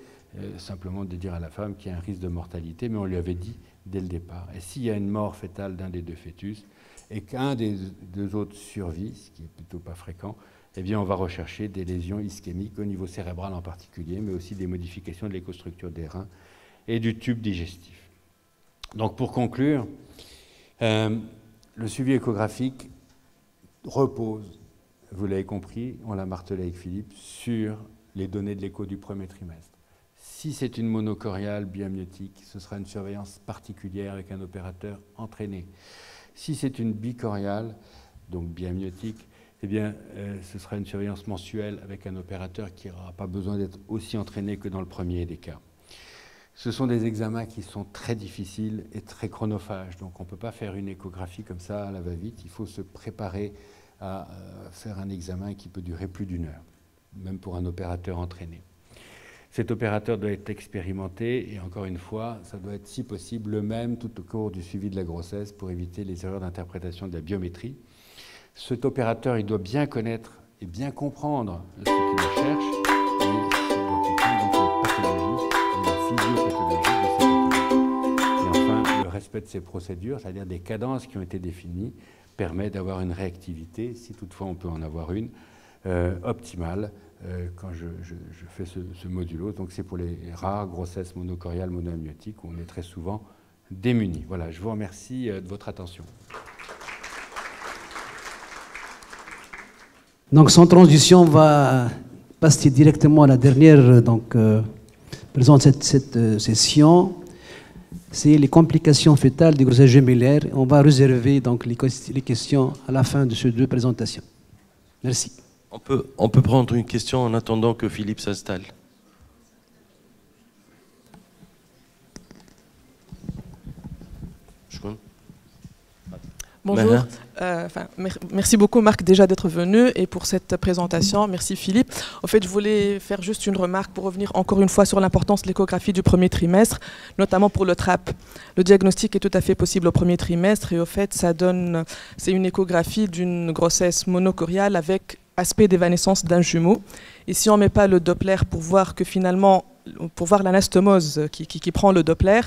simplement de dire à la femme qu'il y a un risque de mortalité, mais on lui avait dit dès le départ. Et s'il y a une mort fétale d'un des deux fœtus et qu'un des deux autres survit, ce qui est plutôt pas fréquent, eh bien on va rechercher des lésions ischémiques au niveau cérébral en particulier, mais aussi des modifications de l'écostructure des reins et du tube digestif. Donc pour conclure, le suivi échographique repose, vous l'avez compris, on l'a martelé avec Philippe, sur les données de l'écho du premier trimestre. Si c'est une monocoriale biamniotique, ce sera une surveillance particulière avec un opérateur entraîné. Si c'est une bicoriale, donc biamniotique, eh bien, ce sera une surveillance mensuelle avec un opérateur qui n'aura pas besoin d'être aussi entraîné que dans le premier des cas. Ce sont des examens qui sont très difficiles et très chronophages, donc on ne peut pas faire une échographie comme ça à la va-vite, il faut se préparer à faire un examen qui peut durer plus d'1 heure, même pour un opérateur entraîné. Cet opérateur doit être expérimenté et encore une fois, ça doit être si possible le même tout au cours du suivi de la grossesse pour éviter les erreurs d'interprétation de la biométrie. Cet opérateur, il doit bien connaître et bien comprendre ce qu'il recherche et il doit comprendre donc les pathologies et la physiopathologie de ces pathologies. Et enfin, le respect de ces procédures, c'est-à-dire des cadences qui ont été définies, permet d'avoir une réactivité, si toutefois on peut en avoir une, optimale quand je fais ce modulo. Donc c'est pour les rares grossesses monocoriales monoamniotiques où on est très souvent démunis. Voilà, je vous remercie de votre attention. Donc sans transition, on va passer directement à la dernière présente cette session. C'est les complications fétales des grossesses gémellaires. On va réserver donc les questions à la fin de ces deux présentations. Merci. On peut prendre une question en attendant que Philippe s'installe. Bonjour. Merci beaucoup Marc déjà d'être venu et pour cette présentation. Merci Philippe. En fait, je voulais faire juste une remarque pour revenir encore une fois sur l'importance de l'échographie du premier trimestre, notamment pour le TRAP. Le diagnostic est tout à fait possible au premier trimestre et au fait, c'est une échographie d'une grossesse monocoriale avec aspect d'évanescence d'un jumeau. Et si on ne met pas le Doppler pour voir que finalement, pour voir l'anastomose qui prend le Doppler,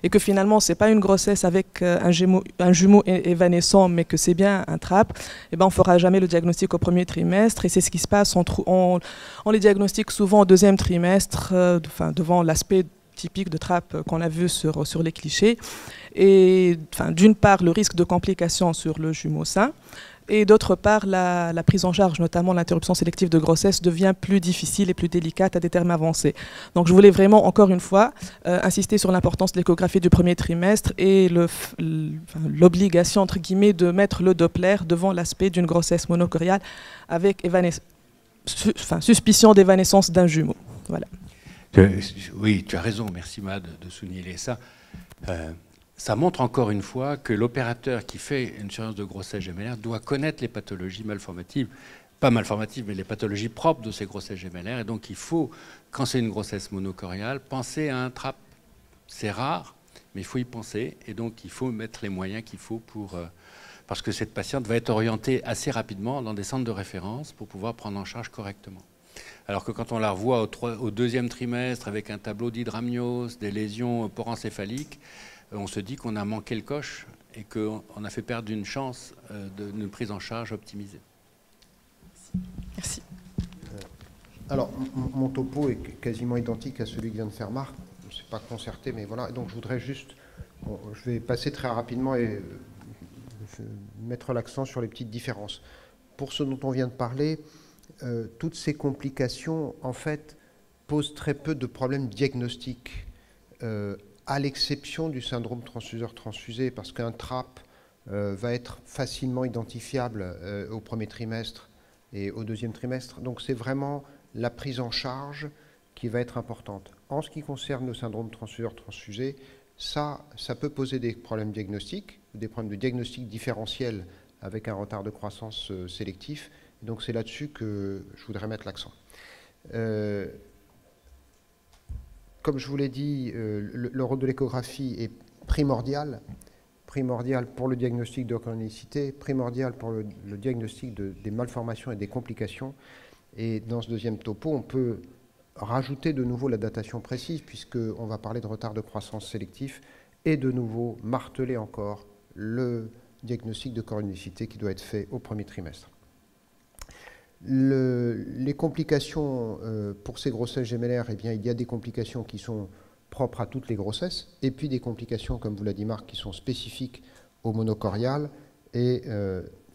et que finalement, ce n'est pas une grossesse avec un jumeau évanescent, mais que c'est bien un TRAP, eh ben, on ne fera jamais le diagnostic au premier trimestre. Et c'est ce qui se passe, on les diagnostique souvent au deuxième trimestre, devant l'aspect typique de TRAP qu'on a vu sur les clichés. Et d'une part, le risque de complications sur le jumeau sain, et d'autre part, la prise en charge, notamment l'interruption sélective de grossesse, devient plus difficile et plus délicate à des termes avancés. Donc je voulais vraiment, encore une fois, insister sur l'importance de l'échographie du premier trimestre et l'obligation, entre guillemets, de mettre le Doppler devant l'aspect d'une grossesse monocoriale avec suspicion d'évanescence d'un jumeau. Voilà. Oui, tu as raison, merci Mad de souligner ça. Ça montre encore une fois que l'opérateur qui fait une surveillance de grossesse gémellaire doit connaître les pathologies malformatives, pas malformatives, mais les pathologies propres de ces grossesses gémellaires. Et donc il faut, quand c'est une grossesse monocoriale, penser à un TRAP. C'est rare, mais il faut y penser. Et donc il faut mettre les moyens qu'il faut parce que cette patiente va être orientée assez rapidement dans des centres de référence pour pouvoir prendre en charge correctement. Alors que quand on la revoit au deuxième trimestre avec un tableau d'hydramniose, des lésions porencéphaliques, on se dit qu'on a manqué le coche et qu'on a fait perdre une chance d'une prise en charge optimisée. Merci. Alors, mon topo est quasiment identique à celui que vient de faire Marc. Ce n'est pas concerté, mais voilà. Donc, je voudrais juste... je vais passer très rapidement et mettre l'accent sur les petites différences. Pour ce dont on vient de parler, toutes ces complications, en fait, pose très peu de problèmes diagnostiques, à l'exception du syndrome transfuseur-transfusé, parce qu'un TRAP va être facilement identifiable au premier trimestre et au deuxième trimestre. Donc c'est vraiment la prise en charge qui va être importante. En ce qui concerne le syndrome transfuseur-transfusé, ça peut poser des problèmes diagnostiques, des problèmes de diagnostic différentiel avec un retard de croissance sélectif. Donc c'est là-dessus que je voudrais mettre l'accent. Comme je vous l'ai dit, le rôle de l'échographie est primordial pour le diagnostic de chronicité, primordial pour le diagnostic des malformations et des complications. Et dans ce deuxième topo, on peut rajouter de nouveau la datation précise, puisqu'on va parler de retard de croissance sélectif, et de nouveau marteler encore le diagnostic de chronicité qui doit être fait au premier trimestre. Les complications pour ces grossesses gémellaires, eh bien, il y a des complications qui sont propres à toutes les grossesses, et puis des complications, comme vous l'a dit Marc, qui sont spécifiques au monocorial. Et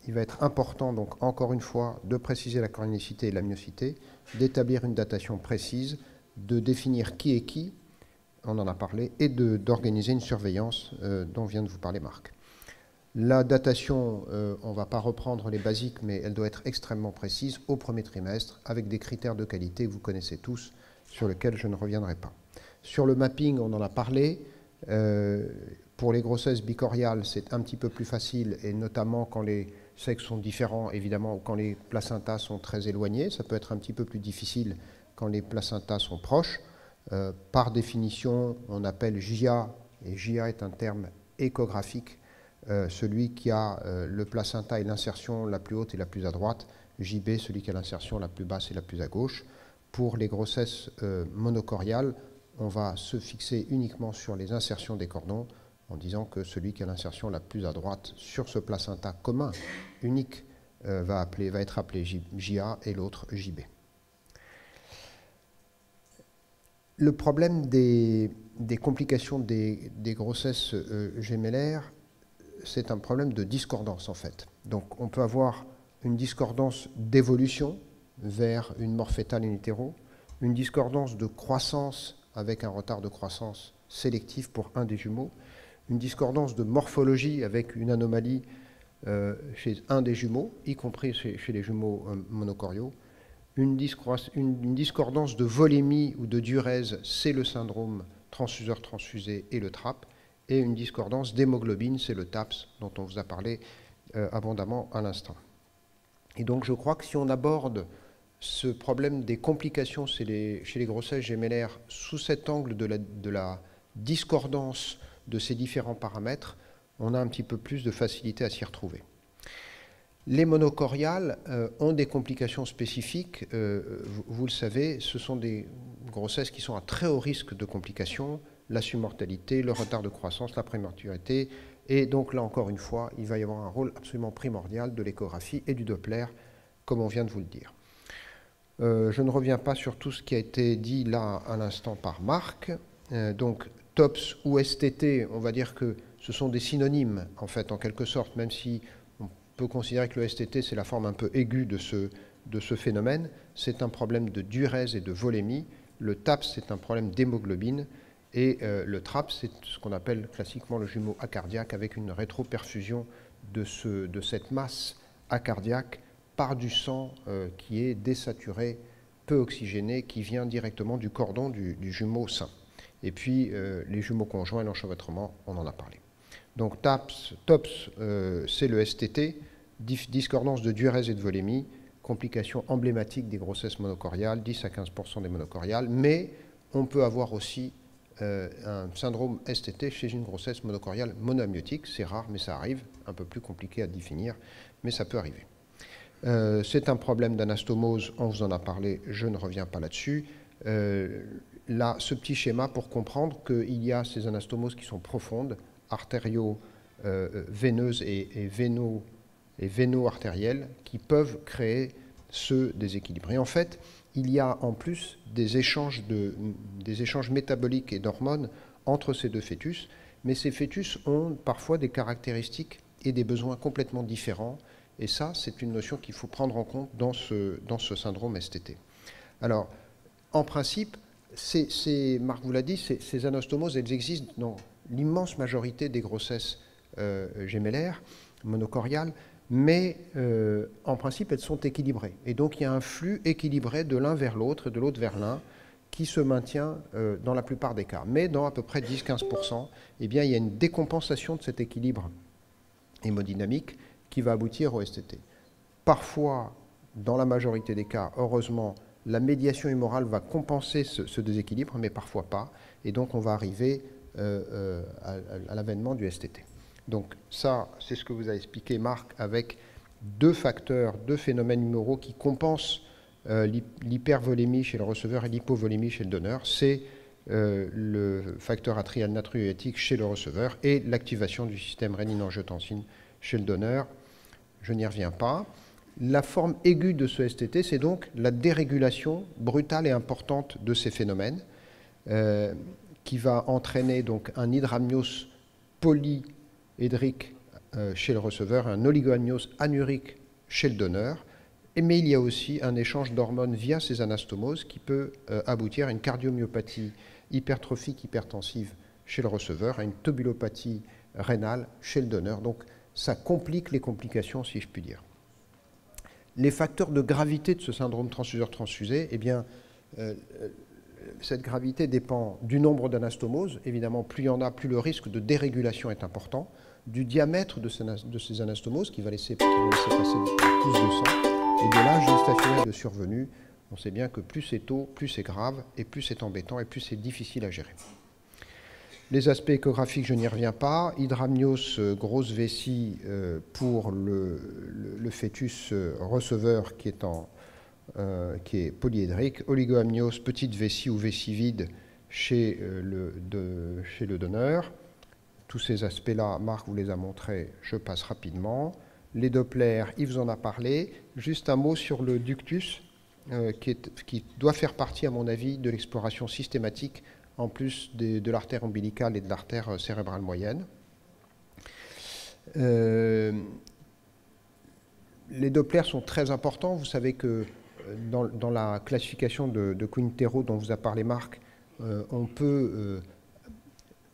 il va être important, donc encore une fois, de préciser la chronicité et la myocité, d'établir une datation précise, de définir qui est qui, on en a parlé, et d'organiser une surveillance dont vient de vous parler Marc. La datation, on ne va pas reprendre les basiques, mais elle doit être extrêmement précise au premier trimestre, avec des critères de qualité que vous connaissez tous, sur lesquels je ne reviendrai pas. Sur le mapping, on en a parlé. Pour les grossesses bicoriales, c'est un petit peu plus facile, et notamment quand les sexes sont différents, évidemment, ou quand les placentas sont très éloignés. Ça peut être un petit peu plus difficile quand les placentas sont proches. Par définition, on appelle JA, et JA est un terme échographique, celui qui a le placenta et l'insertion la plus haute et la plus à droite, JB, celui qui a l'insertion la plus basse et la plus à gauche. Pour les grossesses monocoriales, on va se fixer uniquement sur les insertions des cordons, en disant que celui qui a l'insertion la plus à droite sur ce placenta commun, unique, va être appelé JA et l'autre JB. Le problème des complications des grossesses gémellaires, c'est un problème de discordance en fait. Donc on peut avoir une discordance d'évolution vers une mort fœtale in utero, une discordance de croissance avec un retard de croissance sélectif pour un des jumeaux, une discordance de morphologie avec une anomalie chez un des jumeaux, y compris chez les jumeaux monocoriaux, une discordance de volémie ou de diurèse, c'est le syndrome transfuseur-transfusé et le TRAP, et une discordance d'hémoglobine, c'est le TAPS, dont on vous a parlé abondamment à l'instant. Et donc je crois que si on aborde ce problème des complications chez les grossesses gémellaires sous cet angle de la discordance de ces différents paramètres, on a un petit peu plus de facilité à s'y retrouver. Les monocoriales ont des complications spécifiques, vous le savez, ce sont des grossesses qui sont à très haut risque de complications, la submortalité, le retard de croissance, la prématurité, et donc là encore une fois, il va y avoir un rôle absolument primordial de l'échographie et du Doppler, comme on vient de vous le dire. Je ne reviens pas sur tout ce qui a été dit là à l'instant par Marc. Donc TOPS ou STT, on va dire que ce sont des synonymes en fait, en quelque sorte, même si on peut considérer que le STT c'est la forme un peu aiguë de ce phénomène. C'est un problème de diurèse et de volémie. Le TAPS c'est un problème d'hémoglobine. Et le TRAPS, c'est ce qu'on appelle classiquement le jumeau acardiaque avec une rétroperfusion de cette masse acardiaque par du sang qui est désaturé, peu oxygéné, qui vient directement du cordon du jumeau sain. Et puis les jumeaux conjoints et l'enchevêtrement, on en a parlé. Donc TOPS, c'est le STT, discordance de diurèse et de volémie, complication emblématique des grossesses monocoriales, 10 à 15% des monocoriales, mais on peut avoir aussi un syndrome STT chez une grossesse monocoriale monoamniotique. C'est rare, mais ça arrive, un peu plus compliqué à définir, mais ça peut arriver. C'est un problème d'anastomose, on vous en a parlé, je ne reviens pas là-dessus. Là, ce petit schéma pour comprendre qu'il y a ces anastomoses qui sont profondes, artério-veineuses et véno-artérielles, qui peuvent créer ce déséquilibre. Et en fait, il y a en plus des échanges métaboliques et d'hormones entre ces deux fœtus, mais ces fœtus ont parfois des caractéristiques et des besoins complètement différents, et ça, c'est une notion qu'il faut prendre en compte dans ce syndrome STT. Alors, en principe, Marc vous l'a dit, ces anastomoses, elles existent dans l'immense majorité des grossesses gémellaires, monocoriales, mais en principe, elles sont équilibrées. Et donc, il y a un flux équilibré de l'un vers l'autre et de l'autre vers l'un qui se maintient dans la plupart des cas. Mais dans à peu près 10-15%, eh bien, il y a une décompensation de cet équilibre hémodynamique qui va aboutir au STT. Parfois, dans la majorité des cas, heureusement, la médiation humorale va compenser ce déséquilibre, mais parfois pas. Et donc, on va arriver à l'avènement du STT. Donc, ça, c'est ce que vous a expliqué Marc, avec deux facteurs, deux phénomènes humoraux qui compensent l'hypervolémie chez le receveur et l'hypovolémie chez le donneur. C'est le facteur atrial natriurétique chez le receveur et l'activation du système rénine-angiotensine chez le donneur. Je n'y reviens pas. La forme aiguë de ce STT, c'est donc la dérégulation brutale et importante de ces phénomènes qui va entraîner donc un hydramnios polyédrique chez le receveur, un oligoamnios anurique chez le donneur. Mais il y a aussi un échange d'hormones via ces anastomoses qui peut aboutir à une cardiomyopathie hypertrophique hypertensive chez le receveur, à une tubulopathie rénale chez le donneur. Donc ça complique les complications, si je puis dire. Les facteurs de gravité de ce syndrome transfuseur-transfusé, eh bien, cette gravité dépend du nombre d'anastomoses. Évidemment, plus il y en a, plus le risque de dérégulation est important, du diamètre de ces anastomoses qui vont laisser passer plus de sang, et de l'âge gestationnel de survenue. On sait bien que plus c'est tôt, plus c'est grave, et plus c'est embêtant, et plus c'est difficile à gérer. Les aspects échographiques, je n'y reviens pas. Hydramnios, grosse vessie pour le fœtus receveur qui est polyédrique. Oligoamnios, petite vessie ou vessie vide chez le donneur. Tous ces aspects-là, Marc vous les a montrés, je passe rapidement. Les Doppler, Yves en a parlé. Juste un mot sur le ductus, qui doit faire partie, à mon avis, de l'exploration systématique en plus de l'artère ombilicale et de l'artère cérébrale moyenne. Les Dopplers sont très importants. Vous savez que dans la classification de Quintero dont vous a parlé Marc, on peut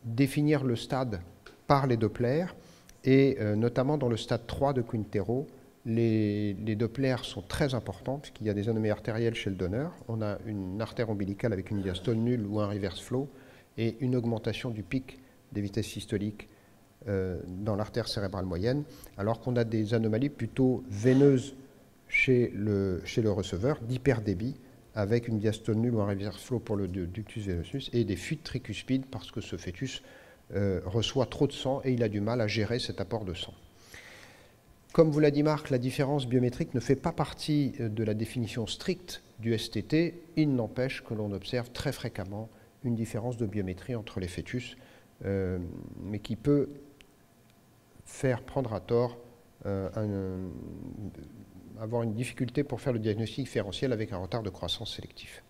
définir le stade par les Dopplers, et notamment dans le stade 3 de Quintero, les Dopplers sont très importants puisqu'il y a des anomalies artérielles chez le donneur. On a une artère ombilicale avec une diastole nulle ou un reverse flow et une augmentation du pic des vitesses systoliques dans l'artère cérébrale moyenne, alors qu'on a des anomalies plutôt veineuses chez le receveur, d'hyperdébit avec une diastole nulle ou un reverse flow pour le ductus venosus et des fuites tricuspides parce que ce fœtus reçoit trop de sang et il a du mal à gérer cet apport de sang. Comme vous l'a dit Marc, la différence biométrique ne fait pas partie de la définition stricte du STT. Il n'empêche que l'on observe très fréquemment une différence de biométrie entre les fœtus, mais qui peut faire prendre à tort, avoir une difficulté pour faire le diagnostic différentiel avec un retard de croissance sélectif.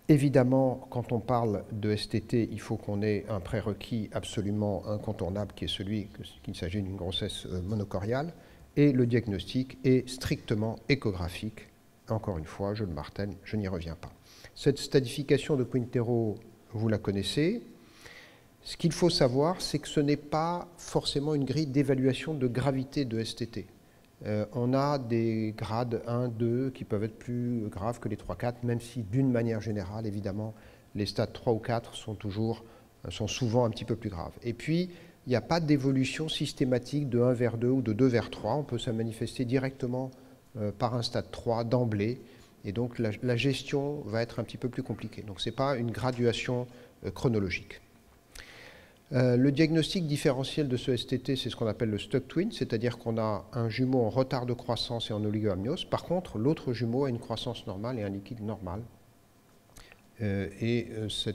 Évidemment, quand on parle de STT, il faut qu'on ait un prérequis absolument incontournable qui est celui qu'il s'agit d'une grossesse monocoriale, et le diagnostic est strictement échographique. Encore une fois, je le martèle, je n'y reviens pas. Cette stadification de Quintero, vous la connaissez. Ce qu'il faut savoir, c'est que ce n'est pas forcément une grille d'évaluation de gravité de STT. On a des grades 1, 2 qui peuvent être plus graves que les 3, 4, même si d'une manière générale, évidemment, les stades 3 ou 4 sont souvent un petit peu plus graves. Et puis, il n'y a pas d'évolution systématique de 1 vers 2 ou de 2 vers 3. On peut se manifester directement par un stade 3 d'emblée. Et donc, la gestion va être un petit peu plus compliquée. Donc, ce n'est pas une graduation chronologique. Le diagnostic différentiel de ce STT, c'est ce qu'on appelle le stuck twin, c'est-à-dire qu'on a un jumeau en retard de croissance et en oligoamnios. Par contre, l'autre jumeau a une croissance normale et un liquide normal. Ce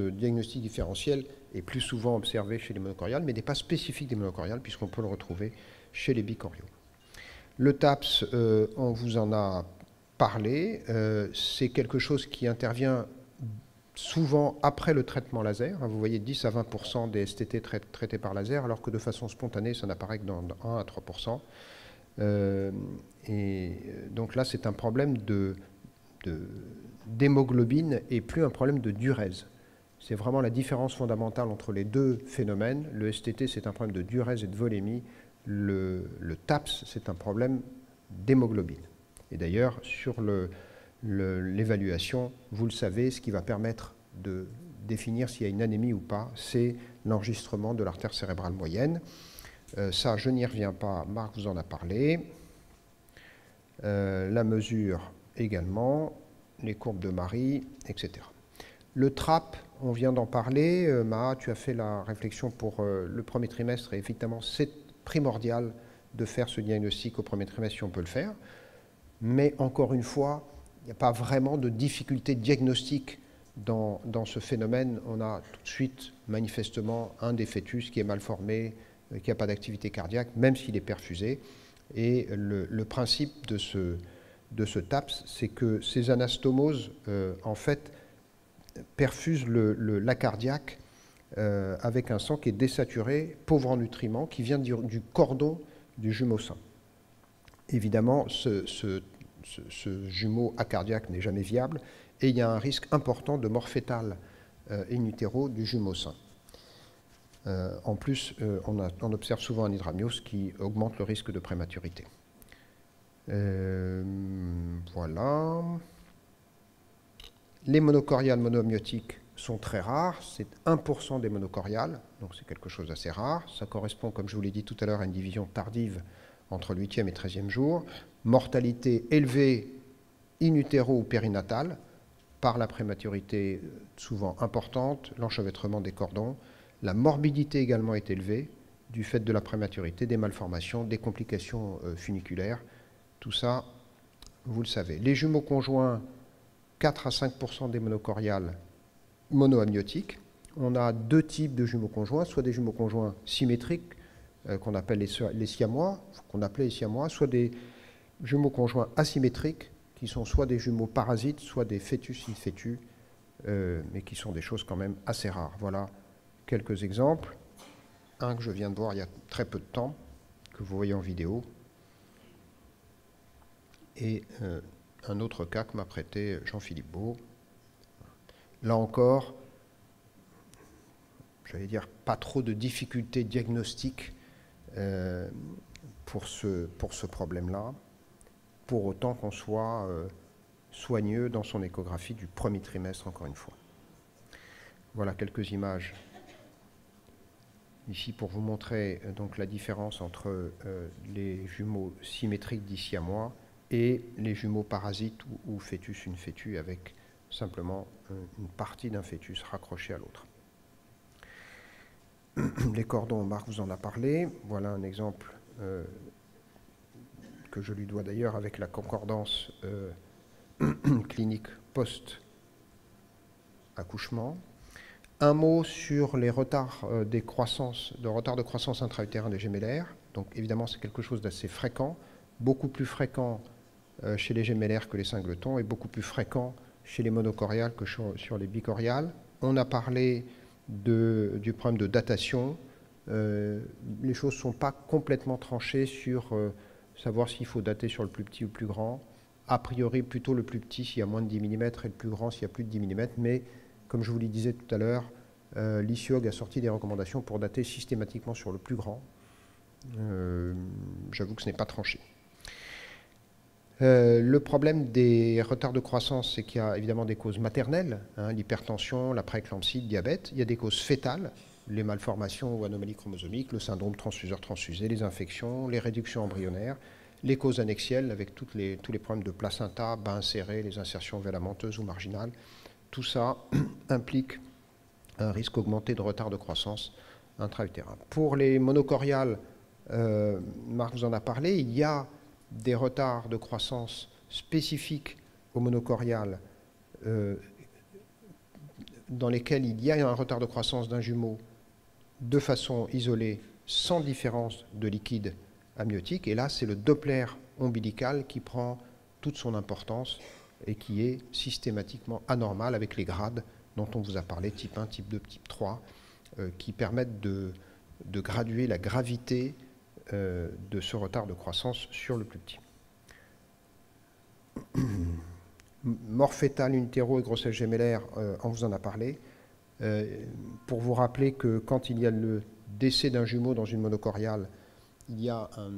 diagnostic différentiel est plus souvent observé chez les monocoriales, mais n'est pas spécifique des monocoriales, puisqu'on peut le retrouver chez les bicoriaux. Le TAPS, on vous en a parlé, c'est quelque chose qui intervient souvent après le traitement laser. Vous voyez 10 à 20% des STT traités par laser, alors que de façon spontanée, ça n'apparaît que dans 1 à 3%. Et donc là, c'est un problème d'hémoglobine et plus un problème de diurèse. C'est vraiment la différence fondamentale entre les deux phénomènes. Le STT, c'est un problème de diurèse et de volémie. Le TAPS, c'est un problème d'hémoglobine. Et d'ailleurs, sur l'évaluation, vous le savez, ce qui va permettre de définir s'il y a une anémie ou pas, c'est l'enregistrement de l'artère cérébrale moyenne. Ça, je n'y reviens pas, Marc vous en a parlé. La mesure également, les courbes de Marie, etc. Le TRAP, on vient d'en parler. Maha, tu as fait la réflexion pour le premier trimestre, et effectivement, c'est primordial de faire ce diagnostic au premier trimestre si on peut le faire. Mais encore une fois, il n'y a pas vraiment de difficulté diagnostique dans ce phénomène. On a tout de suite, manifestement, un des fœtus qui est mal formé, qui n'a pas d'activité cardiaque, même s'il est perfusé. Et le principe de ce TAPS, c'est que ces anastomoses, en fait, perfusent la cardiaque avec un sang qui est désaturé, pauvre en nutriments, qui vient du cordon du jumeau sain. Évidemment, ce jumeau acardiaque n'est jamais viable et il y a un risque important de mort fœtale in utero du jumeau sain. En plus, on observe souvent un hydramnios qui augmente le risque de prématurité. Voilà. Les monocoriales monoamniotiques sont très rares, c'est 1% des monocoriales, donc c'est quelque chose d'assez rare. Ça correspond, comme je vous l'ai dit tout à l'heure, à une division tardive entre le 8e et 13e jour. Mortalité élevée in utero ou périnatale, par la prématurité souvent importante, l'enchevêtrement des cordons. La morbidité également est élevée du fait de la prématurité, des malformations, des complications funiculaires. Tout ça, vous le savez. Les jumeaux conjoints, 4 à 5% des monocoriales monoamniotiques. On a deux types de jumeaux conjoints, soit des jumeaux conjoints symétriques, qu'on appelle les siamois, soit des jumeaux conjoints asymétriques, qui sont soit des jumeaux parasites, soit des fœtus in fetu, mais qui sont des choses quand même assez rares. Voilà quelques exemples. Un que je viens de voir il y a très peu de temps, que vous voyez en vidéo, et un autre cas que m'a prêté Jean-Philippe Beau. Là encore, j'allais dire, pas trop de difficultés diagnostiques pour ce problème-là, pour autant qu'on soit soigneux dans son échographie du premier trimestre, encore une fois. Voilà quelques images ici pour vous montrer donc la différence entre les jumeaux symétriques d'ici à moi et les jumeaux parasites ou fœtus une fœtu avec simplement une partie d'un fœtus raccroché à l'autre. Les cordons, Marc vous en a parlé. Voilà un exemple que je lui dois d'ailleurs avec la concordance clinique post-accouchement. Un mot sur les retards de croissance intra-utérin des gémellaires. Donc évidemment, c'est quelque chose d'assez fréquent, beaucoup plus fréquent chez les gémellaires que les singletons et beaucoup plus fréquent chez les monocoriales que sur les bicoriales. On a parlé du problème de datation. Les choses ne sont pas complètement tranchées sur savoir s'il faut dater sur le plus petit ou le plus grand. A priori, plutôt le plus petit s'il y a moins de 10 mm et le plus grand s'il y a plus de 10 mm. Mais comme je vous le disais tout à l'heure, l'ICIOG a sorti des recommandations pour dater systématiquement sur le plus grand. J'avoue que ce n'est pas tranché. Le problème des retards de croissance, c'est qu'il y a évidemment des causes maternelles, l'hypertension, la prééclampsie, le diabète. Il y a des causes fœtales, les malformations ou anomalies chromosomiques, le syndrome transfuseur-transfusé, les infections, les réductions embryonnaires, les causes annexielles avec tous les problèmes de placenta, bas insérés, les insertions vélamenteuses ou marginales. Tout ça implique un risque augmenté de retard de croissance intra-utérin. Pour les monocoriales, Marc vous en a parlé, il y a des retards de croissance spécifiques aux monocoriales dans lesquels il y a un retard de croissance d'un jumeau de façon isolée, sans différence de liquide amniotique. Et là, c'est le Doppler ombilical qui prend toute son importance et qui est systématiquement anormal avec les grades dont on vous a parlé, type 1, type 2, type 3, qui permettent de graduer la gravité de ce retard de croissance sur le plus petit. mort fétale, in utero et grossesse gémellaire, on vous en a parlé. Pour vous rappeler que quand il y a le décès d'un jumeau dans une monocoriale, il y a un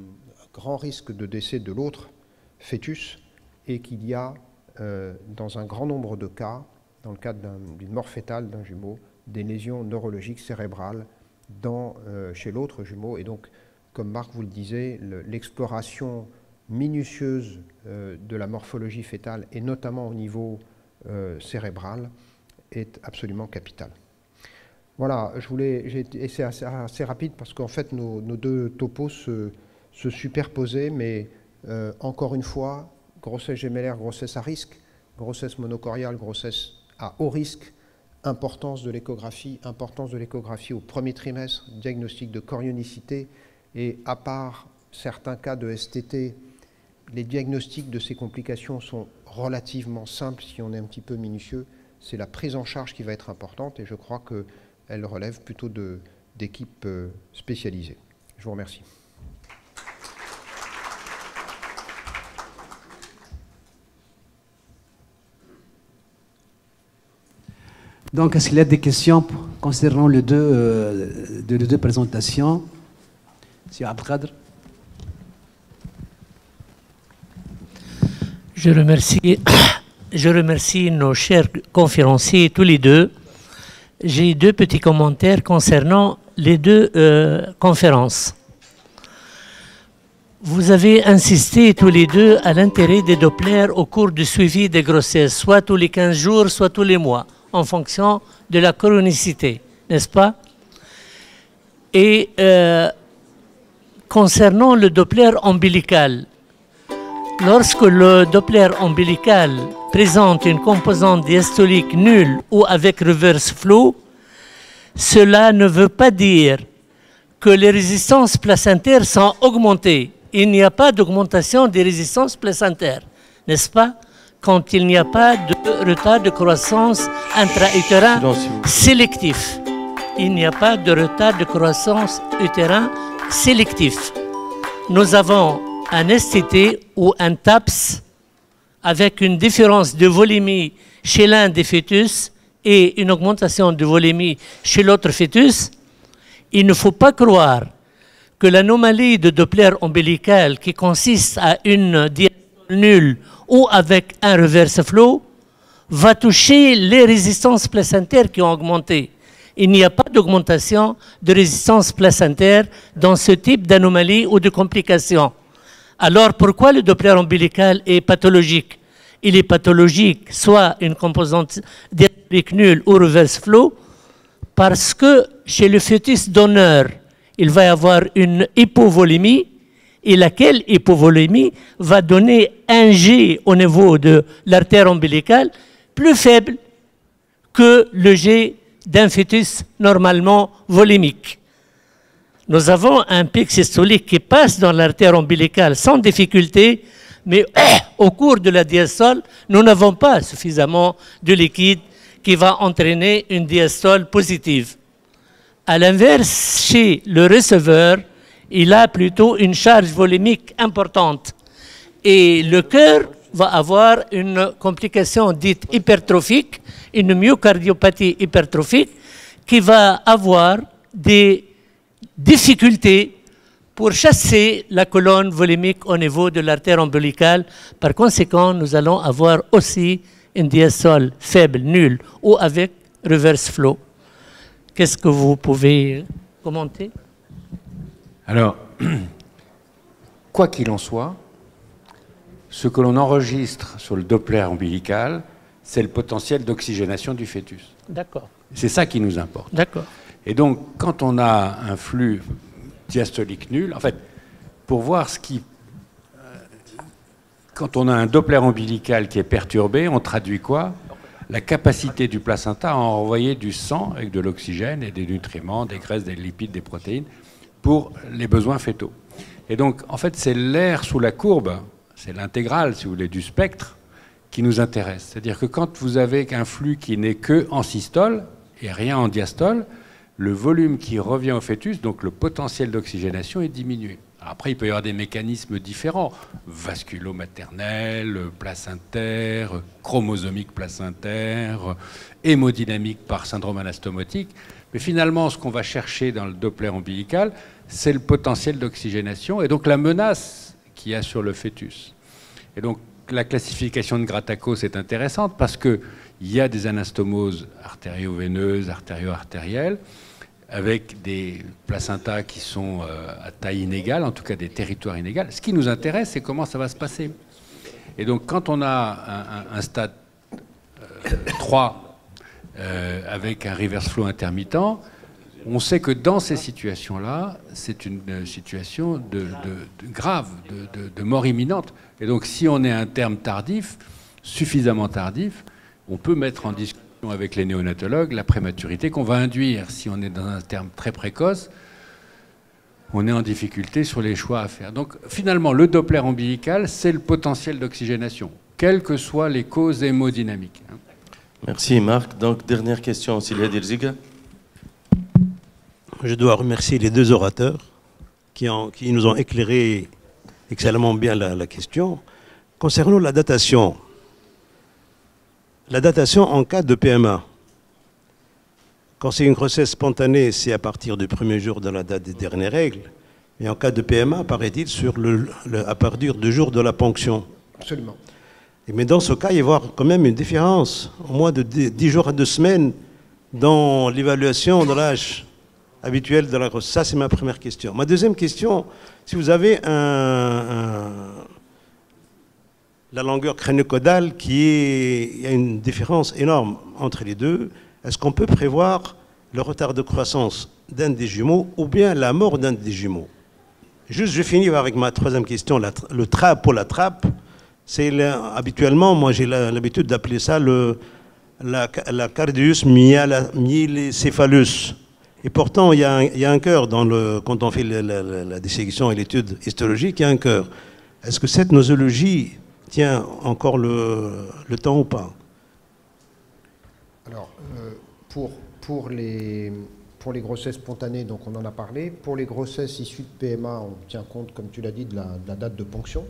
grand risque de décès de l'autre fœtus et qu'il y a, dans un grand nombre de cas, dans le cadre d'une mort fétale d'un jumeau, des lésions neurologiques cérébrales chez l'autre jumeau. Et donc, comme Marc vous le disait, l'exploration minutieuse de la morphologie fétale, et notamment au niveau cérébral, est absolument capitale. Voilà, c'est assez rapide parce qu'en fait, nos deux topos se superposaient, mais encore une fois, grossesse gémellaire, grossesse à risque, grossesse monocoriale, grossesse à haut risque, importance de l'échographie au premier trimestre, diagnostic de chorionicité, et à part certains cas de STT, les diagnostics de ces complications sont relativement simples si on est un petit peu minutieux. C'est la prise en charge qui va être importante et je crois qu'elle relève plutôt d'équipes spécialisées. Je vous remercie. Donc, est-ce qu'il y a des questions concernant les deux présentations? Monsieur Abdelkader. Je remercie nos chers conférenciers, tous les deux. J'ai deux petits commentaires concernant les deux conférences. Vous avez insisté tous les deux à l'intérêt des Doppler au cours du suivi des grossesses, soit tous les 15 jours, soit tous les mois, en fonction de la chronicité, n'est-ce pas? Et concernant le Doppler ombilical, lorsque le Doppler ombilical présente une composante diastolique nulle ou avec reverse flow, cela ne veut pas dire que les résistances placentaires sont augmentées. Il n'y a pas d'augmentation des résistances placentaires, n'est-ce pas? Quand il n'y a pas de retard de croissance intra-utérin sélectif. Il n'y a pas de retard de croissance utérin sélectif. Nous avons un STT ou un TAPS avec une différence de volémie chez l'un des fœtus et une augmentation de volémie chez l'autre fœtus. Il ne faut pas croire que l'anomalie de Doppler ombilical qui consiste à une diastole nulle ou avec un reverse flow va toucher les résistances placentaires qui ont augmenté. Il n'y a pas d'augmentation de résistance placentaire dans ce type d'anomalie ou de complications. Alors pourquoi le Doppler ombilical est pathologique? Il est pathologique soit une composante diastolique nulle ou reverse flow parce que chez le fœtus donneur, il va y avoir une hypovolémie et laquelle hypovolémie va donner un G au niveau de l'artère ombilicale plus faible que le G d'un fœtus normalement volémique. Nous avons un pic systolique qui passe dans l'artère ombilicale sans difficulté, mais au cours de la diastole, nous n'avons pas suffisamment de liquide qui va entraîner une diastole positive. À l'inverse, chez le receveur, il a plutôt une charge volémique importante. Et le cœur va avoir une complication dite hypertrophique, une myocardiopathie hypertrophique, qui va avoir des difficultés pour chasser la colonne volémique au niveau de l'artère ombilicale. Par conséquent, nous allons avoir aussi une diastole faible, nulle, ou avec reverse flow. Qu'est-ce que vous pouvez commenter? Alors, quoi qu'il en soit, ce que l'on enregistre sur le Doppler ombilical, c'est le potentiel d'oxygénation du fœtus. D'accord. C'est ça qui nous importe. D'accord. Et donc, quand on a un flux diastolique nul, en fait, pour voir ce qui... Quand on a un Doppler ombilical qui est perturbé, on traduit quoi? La capacité du placenta à envoyer du sang avec de l'oxygène et des nutriments, des graisses, des lipides, des protéines pour les besoins fœtaux. Et donc, en fait, c'est l'air sous la courbe, c'est l'intégrale, si vous voulez, du spectre qui nous intéresse. C'est-à-dire que quand vous avez un flux qui n'est que en systole et rien en diastole, le volume qui revient au fœtus, donc le potentiel d'oxygénation, est diminué. Après, il peut y avoir des mécanismes différents, vasculo-maternel, placentaire, chromosomique placentaire, hémodynamique par syndrome anastomotique. Mais finalement, ce qu'on va chercher dans le Doppler ombilical, c'est le potentiel d'oxygénation et donc la menace qu'il y a sur le fœtus. Et donc, la classification de Gratakos est intéressante parce qu'il y a des anastomoses artério-veineuses, artério-artérielles, avec des placentas qui sont à taille inégale, en tout cas des territoires inégaux. Ce qui nous intéresse, c'est comment ça va se passer. Et donc, quand on a un stade 3 avec un reverse flow intermittent, on sait que dans ces situations-là, c'est une situation grave, de mort imminente. Et donc, si on est à un terme tardif, suffisamment tardif, on peut mettre en discussion avec les néonatologues la prématurité qu'on va induire. Si on est dans un terme très précoce, on est en difficulté sur les choix à faire. Donc, finalement, le Doppler ombilical, c'est le potentiel d'oxygénation, quelles que soient les causes hémodynamiques. Merci Marc. Donc, dernière question, Cilia Dirziga. Je dois remercier les deux orateurs qui nous ont éclairé excellemment bien la question. Concernant la datation en cas de PMA, quand c'est une grossesse spontanée, c'est à partir du premier jour de la date des dernières règles. Et en cas de PMA, paraît-il, à partir du jour de la ponction. Absolument. Mais dans ce cas, il va y avoir quand même une différence, au moins de 10 jours à 2 semaines, dans l'évaluation de l'âge habituel de la grossesse. Ça, c'est ma première question. Ma deuxième question, si vous avez la longueur crânio-caudale il y a une différence énorme entre les deux, est-ce qu'on peut prévoir le retard de croissance d'un des jumeaux ou bien la mort d'un des jumeaux? Juste, je finis avec ma troisième question, le TRAP pour la trappe. Habituellement, moi j'ai l'habitude d'appeler ça la cardius myélicéphalus. Et pourtant, il y a un cœur quand on fait la dissection et l'étude histologique, il y a un cœur. Est-ce que cette nosologie tient encore le temps ou pas? Alors, pour les grossesses spontanées, donc on en a parlé. Pour les grossesses issues de PMA, on tient compte, comme tu l'as dit, de la date de ponction.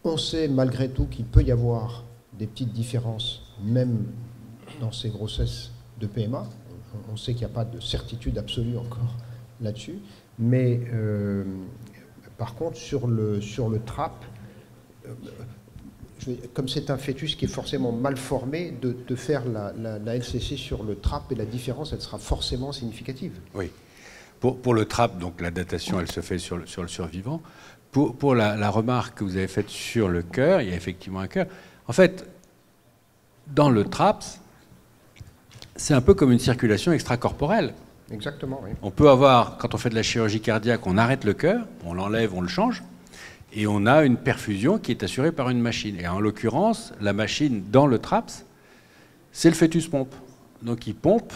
On sait malgré tout qu'il peut y avoir des petites différences, même dans ces grossesses de PMA. On sait qu'il n'y a pas de certitude absolue encore là-dessus. Mais par contre, sur le TRAP, comme c'est un fœtus qui est forcément mal formé, de faire la LCC sur le TRAP, et la différence, elle sera forcément significative. Oui. Pour le TRAP, donc la datation, elle se fait sur le survivant. Pour la remarque que vous avez faite sur le cœur, il y a effectivement un cœur. En fait, dans le TRAPS, c'est un peu comme une circulation extracorporelle. Exactement, oui. On peut avoir, quand on fait de la chirurgie cardiaque, on arrête le cœur, on l'enlève, on le change, et on a une perfusion qui est assurée par une machine. Et en l'occurrence, la machine dans le TRAPS, c'est le fœtus pompe. Donc il pompe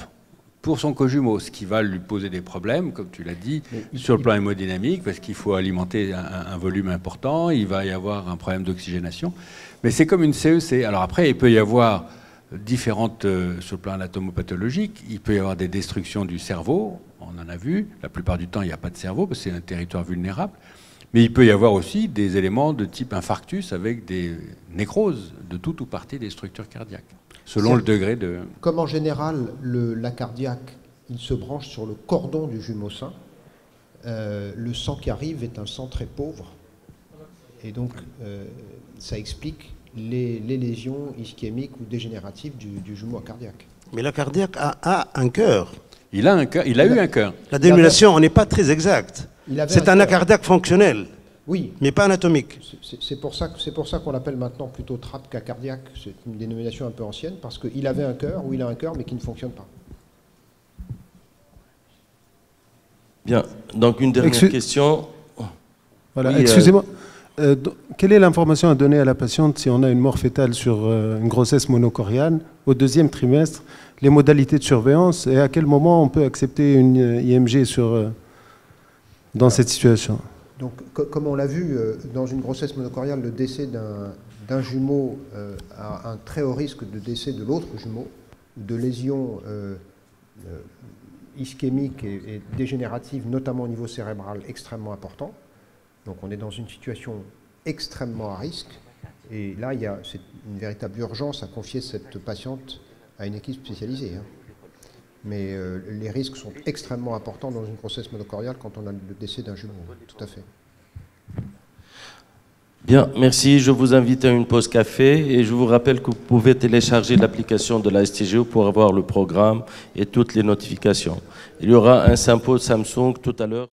pour son cojumeau, ce qui va lui poser des problèmes, comme tu l'as dit, sur le plan hémodynamique, parce qu'il faut alimenter un volume important, il va y avoir un problème d'oxygénation. Mais c'est comme une CEC. Alors après, il peut y avoir différentes, sur le plan anatomopathologique, il peut y avoir des destructions du cerveau, on en a vu, la plupart du temps il n'y a pas de cerveau, parce que c'est un territoire vulnérable, mais il peut y avoir aussi des éléments de type infarctus avec des nécroses de toute ou partie des structures cardiaques, selon le degré de... Comme en général, la cardiaque, il se branche sur le cordon du jumeau sain, le sang qui arrive est un sang très pauvre, et donc ça explique les lésions ischémiques ou dégénératives du jumeau cardiaque. Mais la cardiaque a un cœur. Il a eu un cœur. La dénomination, on n'est pas très exact. C'est un cardiaque fonctionnel, oui, mais pas anatomique. C'est pour ça qu'on l'appelle maintenant plutôt TRAP qu'à cardiaque. C'est une dénomination un peu ancienne, parce qu'il avait un cœur, ou il a un cœur, mais qui ne fonctionne pas. Bien, donc une dernière question. Voilà, Oui, excusez-moi. Quelle est l'information à donner à la patiente si on a une mort fétale sur une grossesse monocoriane au 2e trimestre, les modalités de surveillance et à quel moment on peut accepter une IMG dans cette situation? Donc, comme on l'a vu, dans une grossesse monocoriale, le décès d'un jumeau a un très haut risque de décès de l'autre jumeau, de lésions ischémiques et dégénératives, notamment au niveau cérébral, extrêmement important. Donc on est dans une situation extrêmement à risque. Et là, c'est une véritable urgence à confier cette patiente à une équipe spécialisée. Hein. Mais les risques sont extrêmement importants dans une grossesse monochoriale quand on a le décès d'un jumeau. Tout à fait. Bien, merci. Je vous invite à une pause café et je vous rappelle que vous pouvez télécharger l'application de la STGO pour avoir le programme et toutes les notifications. Il y aura un symposium Samsung tout à l'heure.